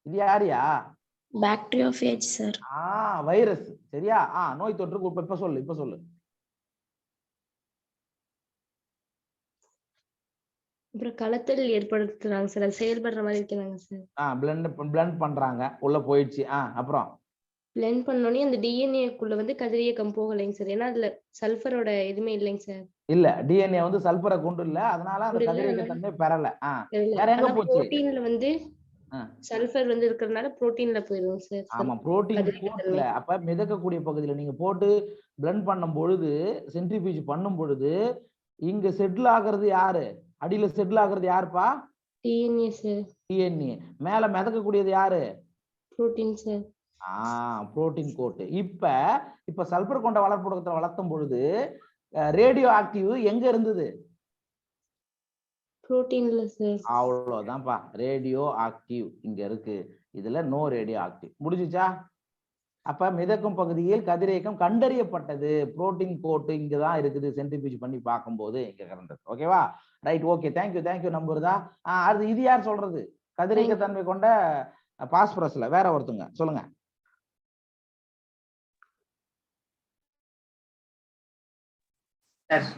இது யாரியா, பாக்டீரியோஃபேஜ் சார். வைரஸ். சரியா, நோய் தொற்றுக்கு இப்ப சொல்லு. அப்புறம் களத்தில் ஏற்படுத்துறாங்க சார், அது செயல்படுற மாதிரி இருக்கிறாங்க சார். பிளண்ட் பண்றாங்க, உள்ள போயிடுச்சு. அப்புறம் பிளண்ட் பண்ணோனே அந்த டிஎன்ஏ குள்ள வந்து கதிரியக்கம் போகலைங்க சார், ஏன்னா அதுல சல்பரோட எதுவுமே இல்லைங்க சார். இல்ல, டிஎன்ஏ வந்து சல்பரை கொண்டு இல்ல, அதனால அந்த கதிரியக்கத்தன்மை பெறல. வேற எங்க போச்சு, புரோட்டீன்ல வந்து சல்பர் வந்து இருக்கிறதுனால புரோட்டீன்ல போயிடும் சார். ஆமா, புரோட்டீன் கோட்ல. அப்ப மிதக்கக்கூடிய பகுதியில நீங்க போட்டு பிளண்ட் பண்ணும் பொழுது, சென்ட்ரிஃபியூஜ் பண்ணும் பொழுது இங்க செட்டில் ஆகிறது யாரு, அடியில செட்டில் ஆகுறது யாருப்பா? DNA sir. டிஎன்ஏ. மேல மிதக்கக்கூடியது யாரு? Protein sir. Protein coat. இப்ப சல்பர் கொண்ட வளர்ப்புடத்தை வளர்த்தும் பொழுது ரேடியோ ஆக்டிவ் எங்க இருந்தது? புரோட்டீன்ல சார். அவ்வளவுதான்ப்பா, ரேடியோ ஆக்டிவ் இங்க இருக்கு, இதுல நோ ரேடியோ ஆக்டிவ். முடிஞ்சுச்சா? அப்ப மிதக்கும் பகுதியில் கதிரியக்கம் கண்டறியப்பட்டது, புரோட்டீன் கோட் இங்கதான் இருக்குது, சென்ட்ரிபியூஜ் பண்ணி பார்க்கும்போது இங்க கிடந்தது. ஓகேவா? ரைட், ஓகே, தேங்க்யூ நம்புறதா? அது இது யார் சொல்றது? கதிரியக்க தன்மை கொண்ட பாஸ்பரஸ்ல வேற ஒருத்தங்க சொல்லுங்க.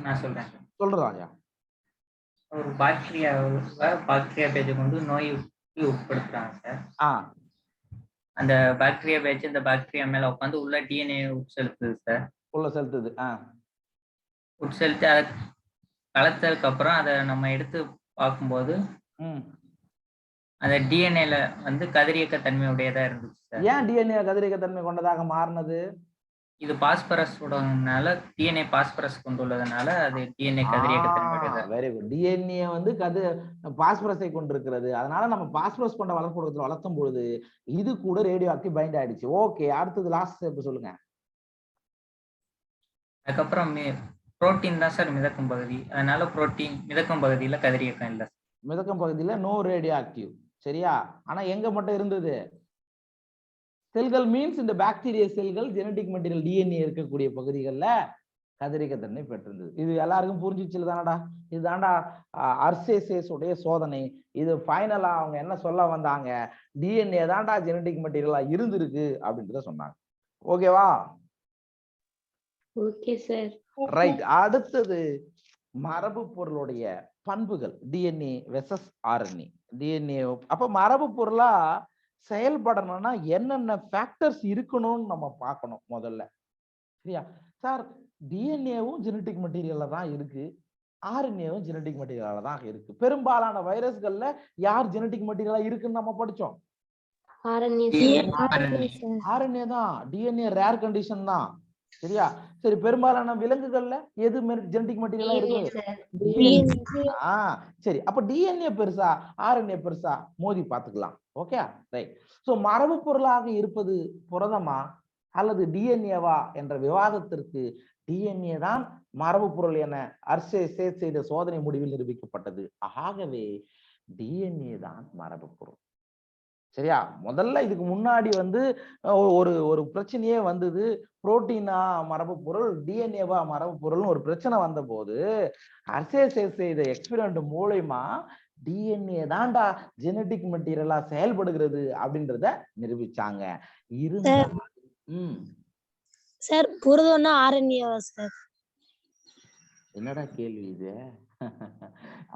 நான் சொல்றேன். சொல்றதா? ஒரு பாக்டீரியா பேஜ் கொண்டு நோய்க்கு உட்படுத்துறாங்க சார். அந்த பாக்டீரியா பேஜ் இந்த பாக்டீரியா மேல உட்காந்து உள்ள டிஎன்ஏ உட்செலுத்துது சார். உள்ள செலுத்துது. உட்செலுத்தி அதை கலத்ததுக்கு அப்புறம் அதை நம்ம எடுத்து பார்க்கும்போது அந்த டிஎன்ஏல வந்து கதிரியக்க தன்மையுடையதா இருந்துச்சு சார். ஏன் டிஎன்ஏ கதிரியக்க தன்மை கொண்டதாக மாறினது? இது பாஸ்பரஸ் உடனால, டிஎன்ஏ பாஸ்பரஸ் கொண்டுள்ளதுனால அது டிஎன்ஏ கதிரியக்க தன்மையுடையதா. Very good. டிஎன்ஏ வந்து பாஸ்பரஸை கொண்டிருக்கிறது, அதனால நம்ம பாஸ்பரஸ் கொண்ட வளர்ப்புடத்தில் வளர்த்தும் பொழுது இது கூட ரேடியோ ஆக்டிவ் பைண்ட் ஆயிடுச்சு. ஓகே, அடுத்தது லாஸ்ட் ஸ்டெப் சொல்லுங்க. அதுக்கப்புறம் புரோட்டீன் தான் சார் மிதக்கும் பகுதி, அதனால புரோட்டீன் மிதக்கும் பகுதியில கதிரியக்கம் இல்லை. மிதக்கும் பகுதியில நோ ரேடியோ ஆக்டிவ், சரியா? ஆனா எங்க மட்டும் இருந்தது? செல்கள் மீன்ஸ் இந்த பாக்டீரியா செல்கள் ஜெனடிக் மெட்டீரியல் டிஎன்ஏ இருக்கக்கூடிய பகுதிகளில் கதிரியக்கத்தன்மை பெற்றிருந்தது. இது எல்லாருக்கும் புரிஞ்சிச்சு தானடா? இதுதான்டா அர்சேசேஸ் உடைய சோதனை. இது ஃபைனலா அவங்க என்ன சொல்ல வந்தாங்க? டிஎன்ஏ தான்டா ஜெனடிக் மெட்டீரியலா இருந்திருக்கு அப்படின்றத சொன்னாங்க. ஓகேவா? Okay sir. ரைட். அடுத்தது மரபு பொருளுடைய பண்புகள், டிஎன்ஏ வெர்சஸ் ஆர்என்ஏ. டிஎன்ஏ அப்ப மரபு பொருளா செயல்படணும்னா என்னென்ன ஃபேக்டர்ஸ் இருக்கணும்னு நம்ம பார்க்கணும் முதல்ல, சரியா? சார், டிஎன்ஏவும் ஜெனடிக் மெட்டீரியல்ல தான் இருக்கு, ஆர்என்ஏவும் ஜெனடிக் மெட்டீரியல்ல தான் இருக்கு. பெரும்பாலான வைரஸ்கள்ல யார் ஜெனடிக் மெட்டீரியலா இருக்குன்னு நம்ம படிச்சோம்? ஆர்என்ஏ தான். டிஎன்ஏ ரேர் கண்டிஷன் தான், சரியா? சரி, பெரும்பாலான விலங்குகள்ல எது ஜெனடிக் மெட்டீரியலா இருக்கு? சரி, அப்ப டிஎன்ஏ பெருசா ஆர்என்ஏ பெருசா மோதி பார்த்துக்கலாம். Okay, right. சோ மரபு பொருளாக இருப்பது புரதமா அல்லது டிஎன்ஏவா என்ற விவாதத்திற்கு டிஎன்ஏ தான் மரபு பொருள் என அர்சேசேஸ் செய்த சோதனை முடிவில் நிரூபிக்கப்பட்டது. ஆகவே டிஎன்ஏ தான் மரபு பொருள், சரியா? முதல்ல இதுக்கு முன்னாடி வந்து ஒரு பிரச்சனையே வந்தது, புரோட்டீனா மரபு பொருள், டிஎன்ஏவா மரபு பொருள்னு ஒரு பிரச்சனை வந்த போது அர்சேசேஸ் செய்த எக்ஸ்பெரிமெண்ட் மூலமா டிஎன்ஏ தான்டா ஜெனடிக் மெட்டீரியலா செயல்படுகிறது அப்படின்றத நிரூபிச்சாங்க. Sir, புரதம்னா ஆர்என்ஏவா sir? என்னடா கேள்வி இது?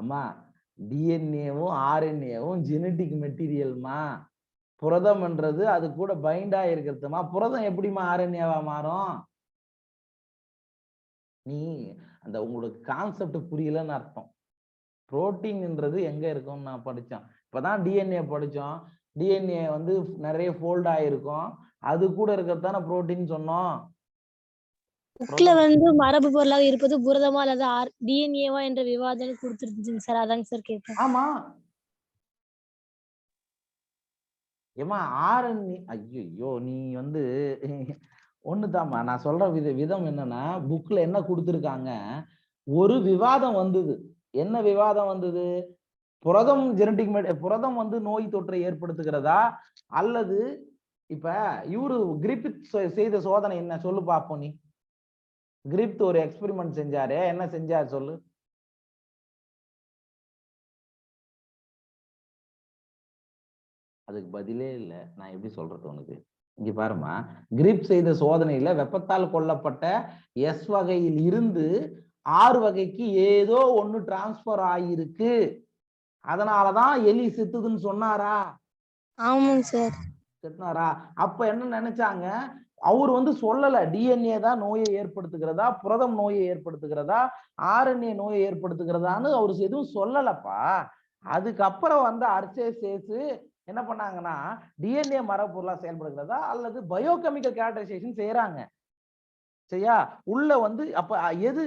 அம்மா, டிஎன்ஏவும் ஆர்என்ஏவும் ஜெனடிக் மெட்டீரியல்மா. புரதம்ன்றது அது கூட பைண்டா இருக்கிறதுமா. புரதம் எப்படிமா ஆர்என்ஏவா மாறும்? நீ அந்த உங்களுக்கு கான்செப்ட் புரியலன்னு அர்த்தம். புரோட்டீன்ன்றது எங்க இருக்கும்னு நான் படிச்சேன். இப்பதான் டிஎன்ஏ படிச்சோம். டிஎன்ஏ வந்து நிறைய ஃபோல்ட் ஆயிருக்கும், அது கூட இருக்கிறதான புரோட்டீன் சொன்னோம். புக்ல வந்து மரபு பொருளாக இருப்பது புரதமா அல்லது டிஎன்ஏவா என்ற விவாதம் கொடுத்துருந்துச்சுங்க சார், அதாங்க சார் கேட்பேன். ஆமா ஏமா ஆர்என்ஏ, ஐயோ நீ வந்து ஒண்ணுதாம்மா. நான் சொல்ற விதம் என்னன்னா, புக்ல என்ன கொடுத்துருக்காங்க, ஒரு விவாதம் வந்தது. என்ன விவாதம் வந்தது? புரதம் ஜெனடிக் புரதம் வந்து நோய் தொற்றை ஏற்படுத்துகிறதா அல்லது இப்ப இவரு கிரிபித் செய்த சோதனை என்ன சொல்லு பாப்போம். நீ கிரிப்த் ஒரு எக்ஸ்பெரிமெண்ட் செஞ்சாரு, என்ன செஞ்சாரு சொல்லு? அதுக்கு பதிலே இல்ல. நான் எப்படி சொல்றது உனக்கு? இங்க பாருமா, கிரிப் செய்த சோதனையில வெப்பத்தால் கொல்லப்பட்ட எஸ் வகையில் இருந்து ஆறு வகைக்கு ஏதோ ஒண்ணு டிரான்ஸ்பர் ஆகிருக்கு, அதனாலதான் எலி செத்துதுன்னு சொன்னாரா? ஆமாங்க சார். செத்துனாரா? அப்ப என்ன நினைச்சாங்க, அவர் வந்து சொல்லல டிஎன்ஏ தான் நோயை ஏற்படுத்துகிறதா, புரதம் நோயை ஏற்படுத்துகிறதா, ஆர்என்ஏ நோயை ஏற்படுத்துகிறதான்னு அவரு எதுவும் சொல்லலப்பா. அதுக்கப்புறம் வந்து அர்சேசேஸ் என்ன பண்ணாங்கன்னா, டிஎன்ஏ மரபு பொருளா செயல்படுகிறதா அல்லது பயோகெமிக்கல் கேரக்டரைசேஷன் செய்யறாங்க. சரியா? உள்ள வந்து அப்ப எது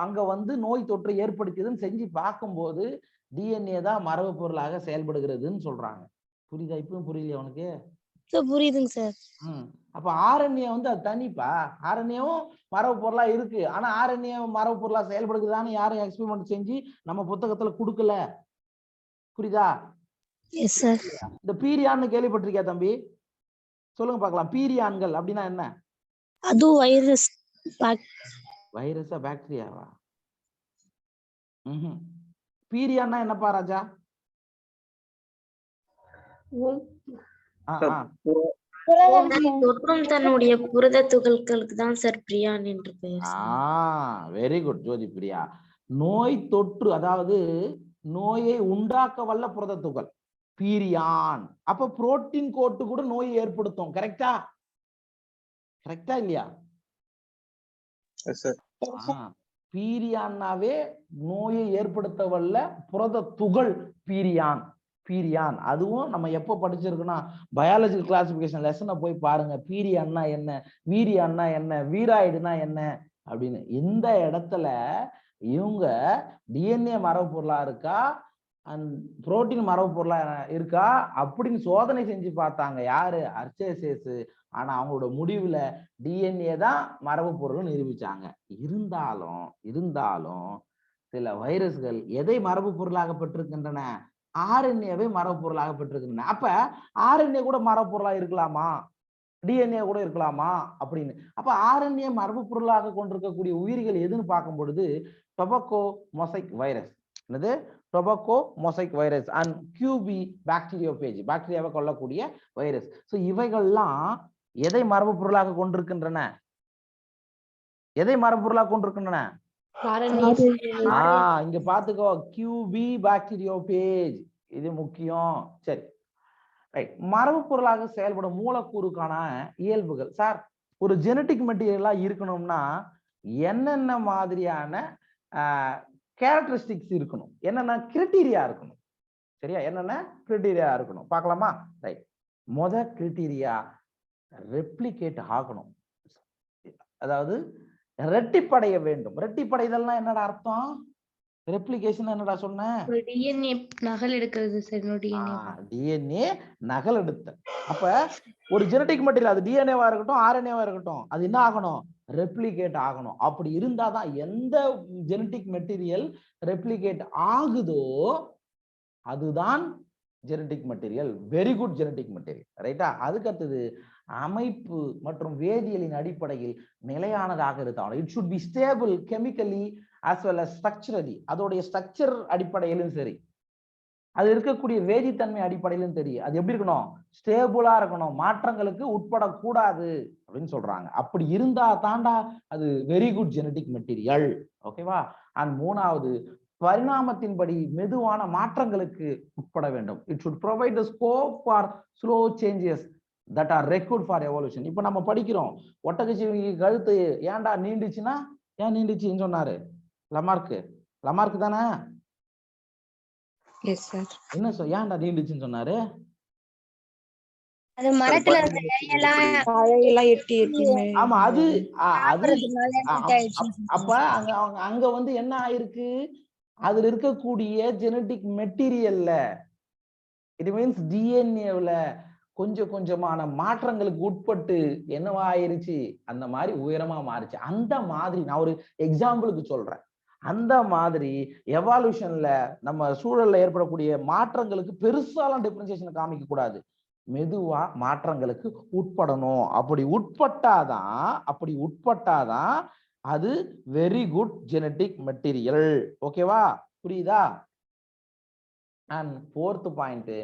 அங்க வந்து நோய் தொற்று ஏற்படுத்துதுன்னு செஞ்சு பார்க்கும்போது டிஎன்ஏ தான் மரபு பொருளாக செயல்படுகிறதுன்னு சொல்றாங்க. புரியுதா? இப்பவும் புரியலையா உனக்கு? புரியுதுங்க சார். அப்ப ஆர்என்ஏ வந்து அது தனிப்பா. ஆர்என்ஏவும் மரபு பொருளா இருக்கு. ஆனா ஆர்என்ஏ மரபு பொருளா செயல்படுக்குதான்னு யாரும் எக்ஸ்பெரிமெண்ட் செஞ்சு நம்ம புத்தகத்துல கொடுக்கல. புரியுதா? S sir. இந்த பீரியான்னு கேள்விப்பட்டிருக்கியா தம்பி? சொல்லுங்க பார்க்கலாம். பீரியான்கள் அப்படின்னா என்ன? அது வைரஸ். வைரஸா பாக்டீரியாவா? பீரியான்னா என்னப்பா ராஜா? தொற்றும் தன்னுடைய புரத துகள்களுக்கு தான் சார் பிரியான் என்று பெயர். வெரி குட் ஜோதி பிரியா. நோய் தொற்று, அதாவது நோயை உண்டாக்க வல்ல புரத துகள் பீரியான். அப்ப புரோட்டீன் கோட்டு கூட நோயை ஏற்படுத்தும். கரெக்டா? கரெக்டா இல்லையா? பீரியான்னாவே நோயை ஏற்படுத்த வல்ல புரத துகள் பீரியான். பீரியான் அதுவும் நம்ம எப்போ படிச்சிருக்கோம்னா பயாலஜிக்கல் கிளாசிபிகேஷன் லெசனை போய் பாருங்க. பீரியான்னா என்ன, வீரியான்னா என்ன, வீராய்டுனா என்ன அப்படின்னு. இந்த இடத்துல இவங்க டிஎன்ஏ மரபு பொருளா இருக்கா புரோட்டீன் மரபு பொருளா இருக்கா அப்படின்னு சோதனை செஞ்சு பார்த்தாங்க. யாரு? அர்ச்சேசேஸ். ஆனா அவங்களோட முடிவுல டிஎன்ஏ தான் மரபு பொருள் நிரூபிச்சாங்க. இருந்தாலும் சில வைரஸ்கள் எதை மரபு பொருளாக பெற்றிருக்கின்றன? ஆர்என்ஏவை மரபு பொருளாக பெற்றிருக்கின்றன. அப்ப ஆர்என்ஏ கூட மரபு பொருளா இருக்கலாமா? டிஎன்ஏ கூட இருக்கலாமா அப்படின்னு. அப்ப ஆர்என்ஏ மரபு பொருளாக கொண்டிருக்கக்கூடிய உயிர்கள் எதுன்னு பார்க்கும் பொழுது டொபாக்கோ மொசைக் வைரஸ். என்னது? Tobacco mosaic virus and QB bacteriophage, பாக்டீரியாவை கொல்லக்கூடிய வைரஸ். சோ இவைகள்லாம் எதை மரபு பொருளாக கொண்டிருக்கின்றன? எதை மரபு பொருளாக கொண்டிருக்கின்றன? இங்க பாத்துக்கோ, கியூபி பாக்டீரியோபேஜ். இது முக்கியம். சரி, ரைட். மரபு பொருளாக செயல்படும் மூலக்கூறுக்கான இயல்புகள். சார், ஒரு ஜெனட்டிக் மெட்டீரியலா இருக்கணும்னா என்னென்ன மாதிரியான கேரக்டரிஸ்டிக்ஸ் இருக்கணும், என்னென்ன கிரைட்டீரியா இருக்கணும்? சரியா? என்னென்ன கிரைட்டீரியா இருக்கணும் பார்க்கலாமா? ரைட். முதல் கிரைட்டீரியா ரெப்ளிகேட் ஆகணும். அதாவது ரெட்டிப்படைய வேண்டும். ரெட்டிப்படைதல்னா என்னடா அர்த்தம்? ரெப்ளிகேஷன் என்னடா சொன்னேன்? டிஎன்ஏ நகல் எடுக்கிறது சார். டிஎன்ஏ நகல் எடுத்தல். அப்ப ஒரு ஜெனடிக் மெட்டீரியல், அது டிஎன்ஏவா இருக்கட்டும் ஆர்என்ஏவா இருக்கட்டும், அது என்ன ஆகணும்? ரெப்ளிகேட் ஆகணும். அப்படி இருந்தாதான் எந்த ஜெனடிக் மெட்டீரியல் ரெப்ளிகேட் ஆகுதோ அதுதான் genetic material. Very good genetic material. ரைட்டா? அதுக்கு அடுத்தது அமைப்பு மற்றும் வேதியியலின் அடிப்படையில் நிலையானதாக இருந்தாலும் it should be stable chemically as well as structurally. அதோடைய ஸ்ட்ரக்சர் அடிப்படையிலும் சரி, அது இருக்கக்கூடிய வேதித்தன்மை அடிப்படையிலும் தெரியும். அது எப்படி இருக்கணும்? ஸ்டேபிளா இருக்கணும், மாற்றங்களுக்கு உட்படக்கூடாது அப்படின்னு சொல்றாங்க. அப்படி இருந்தா தாண்டா அது வெரி குட் ஜெனடிக் மெட்டீரியல். ஓகேவா? அண்ட் மூணாவது, பரிணாமத்தின்படி மெதுவான மாற்றங்களுக்கு உட்பட வேண்டும். It should provide the scope for slow changes that are required for evolution. இப்ப நம்ம படிக்கிறோம், ஒட்டகச்சிவிங்கி கழுத்து ஏன்டா நீண்டுச்சுன்னா ஏன் நீண்டுச்சுன்னு சொன்னாரு லமார்க் தானே? என்ன ஏன்டா நீண்டுச்சுன்னு சொன்னாரு? அது மரத்துல இருந்த இலையெல்லாம் எட்டி ஆமா, அது அப்ப அங்க வந்து என்ன ஆயிருக்கு? அதுல இருக்கக்கூடிய ஜெனடிக் மெட்டீரியல்ல, இட் மீன்ஸ் டிஎன்ஏல கொஞ்சம் கொஞ்சமான மாற்றங்களுக்கு உட்பட்டு என்னவா ஆயிருச்சு? அந்த மாதிரி உயரமா மாறிச்சு. அந்த மாதிரி நான் ஒரு எக்ஸாம்பிளுக்கு சொல்றேன். அந்த மாதிரி எவால்யூஷன்ல நம்ம சூழல்ல ஏற்படக்கூடிய மாற்றங்களுக்கு பெருசாலாம் டிஃபரன்சியேஷன் காமிக்க கூடாது, மெதுவா மாற்றங்களுக்கு உட்படணும். அப்படி உட்பட்டாதான் அது வெரி குட் ஜெனடிக் மெட்டீரியல். ஓகேவா? புரியுதா? அண்ட் ஃபோர்த் பாயிண்ட்,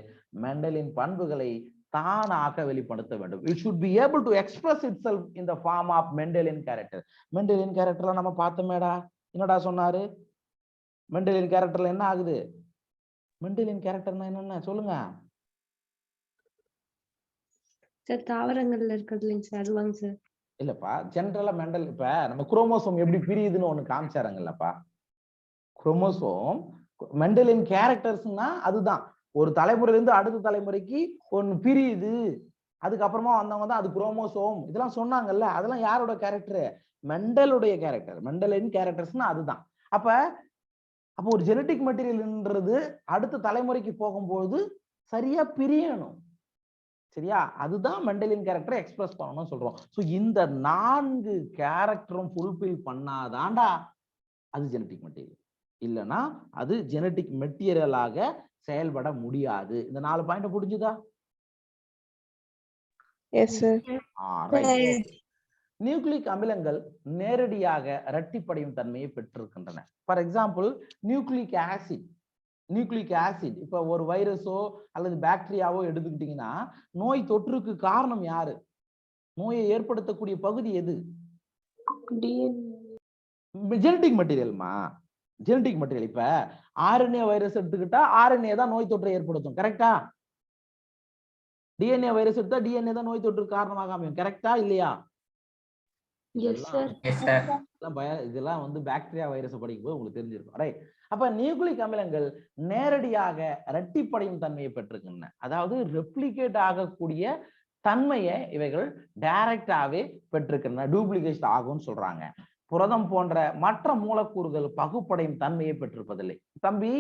மெண்டலின் பண்புகளை தானாக வெளிப்படுத்த வேண்டும். It should be able to express itself in the form of Mendelian character. Mendelian characterல நம்ம பார்த்தோமேடா. என்னடா சொன்னாரு? மெண்டலியன் கேரக்டர்ல என்ன ஆகுது? மெண்டலியன் கேரக்டர்னா என்னன்னு சொல்லுங்க. சார் தாவரங்கள்ல இருக்கிறது இல்லைங்க சார், அதுவாங்க சார்? இல்லப்பா, ஜெனரலா மெண்டல் இப்ப நம்ம குரோமோசோம் எப்படி பிரியுதுன்னு ஒண்ணு காமிச்சாருங்கல்லப்பா. குரோமோசோம் மெண்டலியன் கேரக்டர்ஸ்னா அதுதான். ஒரு தலைமுறையிலிருந்து அடுத்த தலைமுறைக்கு ஒன்னு பிரியுது, அதுக்கப்புறமா வந்தவங்க தான் அது குரோமோசோம் இதெல்லாம் சொன்னாங்கல்ல, அதெல்லாம் யாரோட கேரக்டர்? மெண்டலுடைய கேரக்டர். மெண்டலின் கேரக்டர்ஸ்னா அதுதான். அப்போ ஒரு ஜெனட்டிக் மெட்டீரியல்ன்றது அடுத்த தலைமுறைக்கு போகும்போது சரியா பிரியணும். சரியா? அதுதான் மெண்டலின் கேரக்டரை எக்ஸ்பிரஸ் பண்ணணும்னு சொல்றோம். ஸோ இந்த 4 கேரக்டரும் ஃபுல்ஃபில் பண்ணாதாண்டா அது ஜெனட்டிக் மெட்டீரியல். இல்லைன்னா அது ஜெனட்டிக் மெட்டீரியலாக செயல்பட முடியாது. இந்த 4 பாயிண்ட் புரிஞ்சுதா? Yes sir. நியூக்ளிக் அமிலங்கள் நேரடியாக இரட்டிப்படையும் தன்மையை பெற்றிருக்கின்றன. ஃபார் எக்ஸாம்பிள் நியூக்ளிக் ஆசிட் இப்ப ஒரு வைரஸோ அல்லது பாக்டீரியாவோ எடுத்துக்கிட்டீங்கன்னா நோய் தொற்றுக்கு காரணம் யாரு? நோயை ஏற்படுத்தக்கூடிய பகுதி எது? ஜெனட்டிக் மெட்டீரியல்மா. Genetic material. இப்ப ஆர்என்ஏ வைரஸ் எடுத்துக்கிட்டா ஆர்என்ஏ தான் நோய் தொற்றை ஏற்படுத்தும். கரெக்டா? டிஎன்ஏ வைரஸ் எடுத்தா டிஎன்ஏ தான் நோய் தொற்றுக்கு காரணமாக அமையும். கரெக்டா இல்லையா? இதெல்லாம் வந்து பாக்டீரியா வைரஸ் படிக்கும் போது உங்களுக்கு தெரிஞ்சிருக்கும். ரைட். அப்ப நியூக்ளிக் அமிலங்கள் நேரடியாக இரட்டிப்படையும் தன்மையை பெற்றிருக்கின்றன. அதாவது ரெப்ளிகேட் ஆகக்கூடிய தன்மையை இவைகள் டைரக்டாவே பெற்றிருக்கின்றன. டூப்ளிகேட் ஆகும்னு சொல்றாங்க. புரதம் போன்ற மற்ற மூலக்கூறுகள் பகுப்படையும் தன்மையை பெற்றிருப்பதில்லை. தம்பி,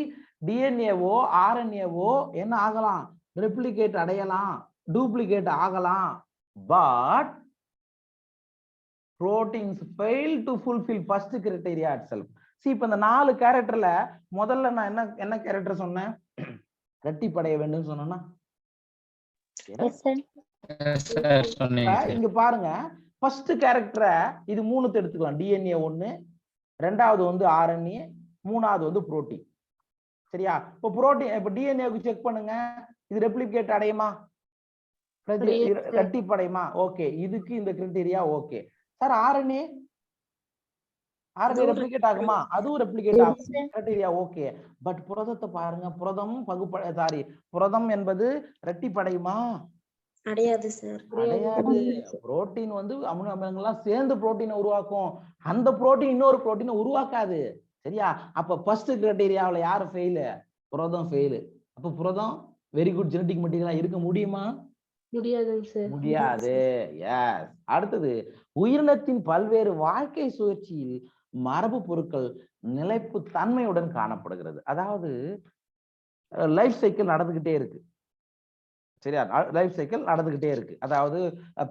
டிஎன்ஏவோ ஆர்என்ஏவோ என்ன ஆகலாம்? ரெப்ளிகேட் அடையலாம், டூப்ளிகேட் ஆகலாம். But proteins fail to fulfill first criteria itself. See, இப்ப இந்த 4 கேரக்டர்ல முதல்ல நான் என்ன கேரக்டர் சொன்னேன்? இரட்டிப்படைய வேண்டும் சொன்னா இங்க பாருங்க. ஃபர்ஸ்ட் கேரக்டரை இது 3 எடுத்துக்கலாம். டிஎன்ஏ 1, ரெண்டாவது வந்து ஆர்என்ஏ, மூணாவது வந்து புரோட்டீன். சரியா? இப்போ புரோட்டீன் இப்ப டிஎன்ஏக்கு செக் பண்ணுங்க. இது ரெப்ளிகேட் அடையுமா? இரட்டிப்படையுமா? ஓகே, இதுக்கு இந்த criteria okay. Sir RNA replicate ஆகுமா? அதுவும் ரெப்ளிகேட் ஆகும். Criteria okay. பட் புரதத்தை பாருங்க. புரதம் என்பது இரட்டிப்படையுமா? அடையாது சார். அடையாது. புரோட்டீன் வந்து அமினோ அமிலங்கள்லாம் சேர்ந்து புரோட்டீனை உருவாக்கும். அந்த புரோட்டீன் இன்னொரு புரோட்டீனை உருவாக்காது. சரியா? அப்ப ஃபர்ஸ்ட் கிரைட்டீரியாவுல யாரு ஃபெயில்? புரதம் ஃபெயில். அப்ப புரதம் வெரி குட் ஜெனடிக் மெட்டீரியலா இருக்க முடியுமா? முடியாது. எஸ். அடுத்தது, உயிரினத்தின் பல்வேறு வாழ்க்கை சுழற்சியில் மரபு பொருட்கள் நிலைப்பு தன்மையுடன் காணப்படுகிறது. அதாவது லைஃப் சைக்கிள் நடந்துகிட்டே இருக்கு. சரியா? லைஃப் சைக்கிள் நடந்துகிட்டே இருக்கு. அதாவது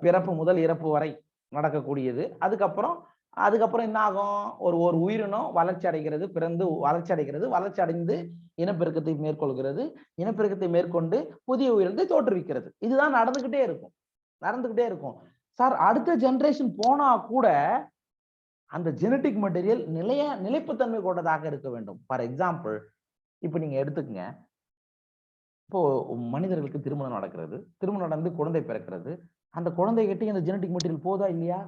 பிறப்பு முதல் இறப்பு வரை நடக்கக்கூடியது. அதுக்கப்புறம் என்ன ஆகும்? ஒரு உயிரினம் வளர்ச்சி அடைகிறது, பிறந்து வளர்ச்சி அடைந்து இனப்பெருக்கத்தை மேற்கொள்கிறது, இனப்பெருக்கத்தை மேற்கொண்டு புதிய உயிரினத்தை தோற்றுவிக்கிறது. இதுதான் நடந்துகிட்டே இருக்கும். சார், அடுத்த ஜெனரேஷன் போனா கூட அந்த ஜெனட்டிக் மெட்டீரியல் நிலைப்புத்தன்மை கொண்டதாக இருக்க வேண்டும். ஃபார் எக்ஸாம்பிள், இப்ப நீங்க எடுத்துக்கங்க. இப்போ மனிதர்களுக்கு திருமணம் நடக்கிறது, திருமணம் நடந்து குழந்தை பிறக்கிறது. அந்த குழந்தை கிட்ட இந்த ஜெனட்டிக் மெட்டீரியல் போதா இல்லையா?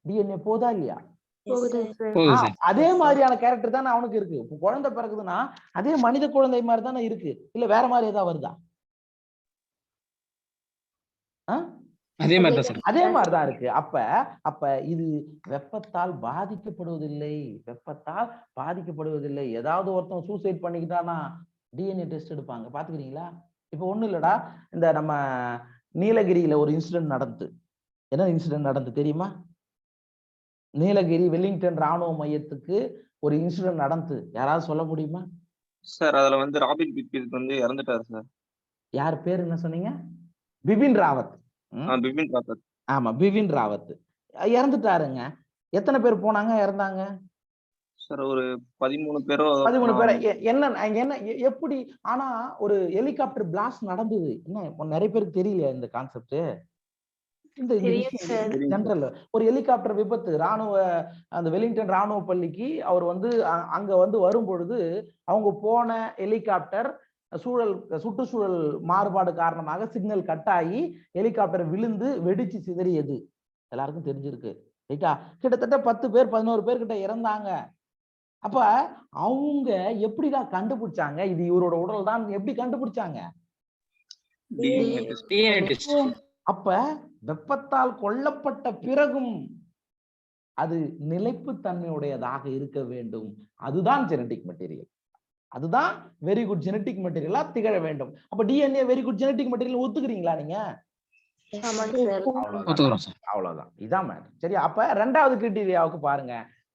டிஎன்ஏ போதா இல்லையா? அதே மாதிரியான கேரக்டர் தானே அவனுக்கு இருக்கு. இப்போ குழந்தை பிறகுதுன்னா அதே மனித குழந்தை மாதிரி தானே இருக்கு. இல்ல வேற மாதிரி ஏதாவது வருதா? அதே மாதிரிதான் இருக்கு. அப்ப இது வெப்பத்தால் பாதிக்கப்படுவதில்லை. ஏதாவது ஒருத்தன் சூசைட் பண்ணிக்கிட்டானா டிஎன்ஏ டெஸ்ட் எடுப்பாங்க. பாத்துக்கிறீங்களா? இப்ப ஒண்ணு இல்லடா, இந்த நம்ம நீலகிரியில ஒரு இன்சிடென்ட் நடந்து, என்ன இன்சிடென்ட் நடந்து தெரியுமா? நீலகிரி வெல்லிங்டன் ராணுவ மையத்துக்கு ஒரு இன்சிடென்ட் நடந்து, யாராவது சொல்ல முடியுமா? சார், அதுல வந்து ராபின் பிபின் வந்து இறந்துட்டாரு சார். யார் பேர் என்ன சொன்னீங்க? பிபின் ராவத். ஆமா, பிபின் ராவத் இறந்துட்டாருங்க. எத்தனை பேர் போனாங்க, இறந்தாங்க? சார், ஒரு 13 பேரோ. என்ன எப்படி? ஆனா ஒரு ஹெலிகாப்டர் பிளாஸ்ட் நடந்தது. என்ன நிறைய பேருக்கு தெரியல இந்த கான்செப்ட். இந்த ஜெனரல் ஒரு ஹெலிகாப்டர் விபத்து, அந்த வெலிங்டன் ராணுவ பள்ளிக்கு அவர் வந்து அங்க வந்து வரும் பொழுது அவங்க போன ஹெலிகாப்டர் சுற்றுச்சூழல் மாறுபாடு காரணமாக சிக்னல் கட் ஆகி ஹெலிகாப்டர் விழுந்து வெடிச்சு சிதறியது. எல்லாருக்கும் தெரிஞ்சிருக்கு. ரைட்டா? கிட்டத்தட்ட 10 பேர் 11 பேர் கிட்ட இறந்தாங்க. அப்ப அவங்க எப்படிதான் கண்டுபிடிச்சாங்க இது இவரோட உடல் தான்? எப்படி கண்டுபிடிச்சாங்க? அப்ப வெப்பத்தால் கொல்லப்பட்ட பிறகும் அது நிலைப்பு தன்மையுடையதாக இருக்க வேண்டும். அதுதான் ஜெனடிக் மெட்டீரியல். அதுதான் வெரி குட் ஜெனடிக் மெட்டீரியலா திகழ வேண்டும். அப்ப DNA very good genetic material ஒத்துக்கிறீங்களா நீங்க? ஆமாங்க சார். அவ்வளவுதான். இதான் மேடம். சரி, அப்ப ரெண்டாவது கிரைட்டீரியாவுக்கு பாருங்க,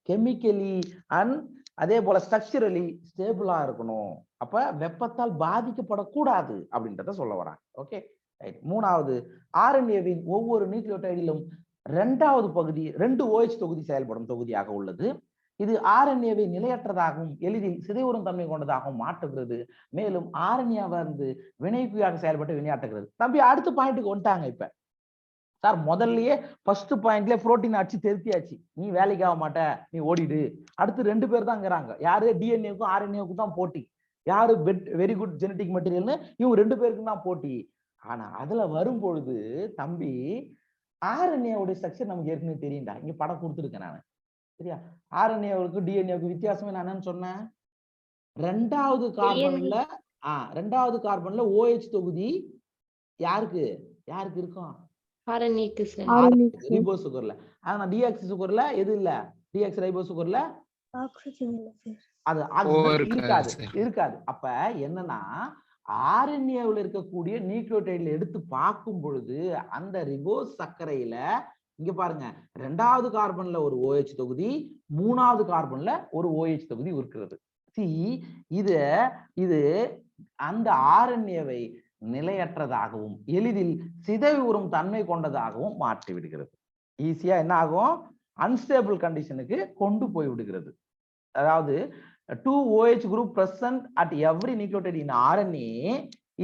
கெமிக்கலி அண்ட் அதே போல ஸ்ட்ரக்சரலி ஸ்டேபிளா இருக்கணும். அப்ப வெப்பத்தால் பாதிக்கப்படக்கூடாது அப்படின்றத சொல்ல வராங்க. Okay right. மூணாவது, ஆர்என்ஏவின் ஒவ்வொரு நியூக்ளியோடைடிலும் இரண்டாவது பகுதி 2 OH தொகுதி செயல்படும் தொகுதியாக உள்ளது. இது ஆர்என்ஏவை நிலையற்றதாகவும் எளிதில் சிதைவுறும் தன்மை கொண்டதாகவும் மாற்றுகிறது. மேலும் ஆர்என்ஏ வந்து வினைக்குயாக செயல்பட்டு வினையாற்றுகிறது. தம்பி அடுத்த பாயிண்ட்டுக்கு வந்துட்டாங்க. இப்ப சார் முதல்லயே ஃபர்ஸ்ட் பாயிண்ட்ல புரோட்டீன் அடிச்சு தெரித்தியாச்சு, நீ வேலைக்கு ஆக மாட்ட, நீ ஓடிடு. அடுத்து 2 பேர் தான் இருக்கிறாங்க. யாரு? டிஎன்ஏக்கும் ஆர்என்ஏவுக்கும் தான் போட்டி. யாரு வெரி குட் ஜெனடிக் மெட்டீரியல்னு? இவங்க 2 பேருக்கும் தான் போட்டி. ஆனா அதுல வரும்பொழுது தம்பி ஆர்என்ஏவுடைய ஸ்ட்ரக்சர் நமக்கு ஏற்கனவே தெரியும்டா. இங்க படம் கொடுத்துருக்கேன் நான். சரியா? ஆர்என்ஏவுக்கு டிஎன்ஏவுக்கு வித்தியாசமே நான் என்னன்னு சொன்னேன், ரெண்டாவது கார்பன்ல OH தொகுதி யாருக்கு இருக்கும்? ஆர்என்ஏக்கு சார். ரிபோ சுகர்ல. ஆனா டிஆக்சி சுகர்ல எது இல்ல? டிஆக்சி ரைபோ சுகர்ல ஆக்ஸிஜன் இல்ல சார். அது இருக்காது. அப்ப என்னன்னா ஆர்என்ஏவில் இருக்கக்கூடிய நியூக்ளியோடைட்ல எடுத்து பார்க்கும் பொழுது அந்த ரிபோஸ் சர்க்கரையில இங்க பாருங்க, 2வது கார்பன்ல ஒரு OH தொகுதி, 3வது கார்பன்ல ஒரு OH தொகுதி இருக்கிறது. இது அந்த ஆர்என்ஏவை நிலையற்றதாகவும் எளிதில் சிதைவுறும் தன்மை கொண்டதாகவும் மாற்றி விடுகிறது. ஈஸியா என்ன ஆகும்? அன்ஸ்டேபிள் கண்டிஷனுக்கு கொண்டு போய் விடுகிறது. அதாவது 2 OH group present at every nucleotide in RNA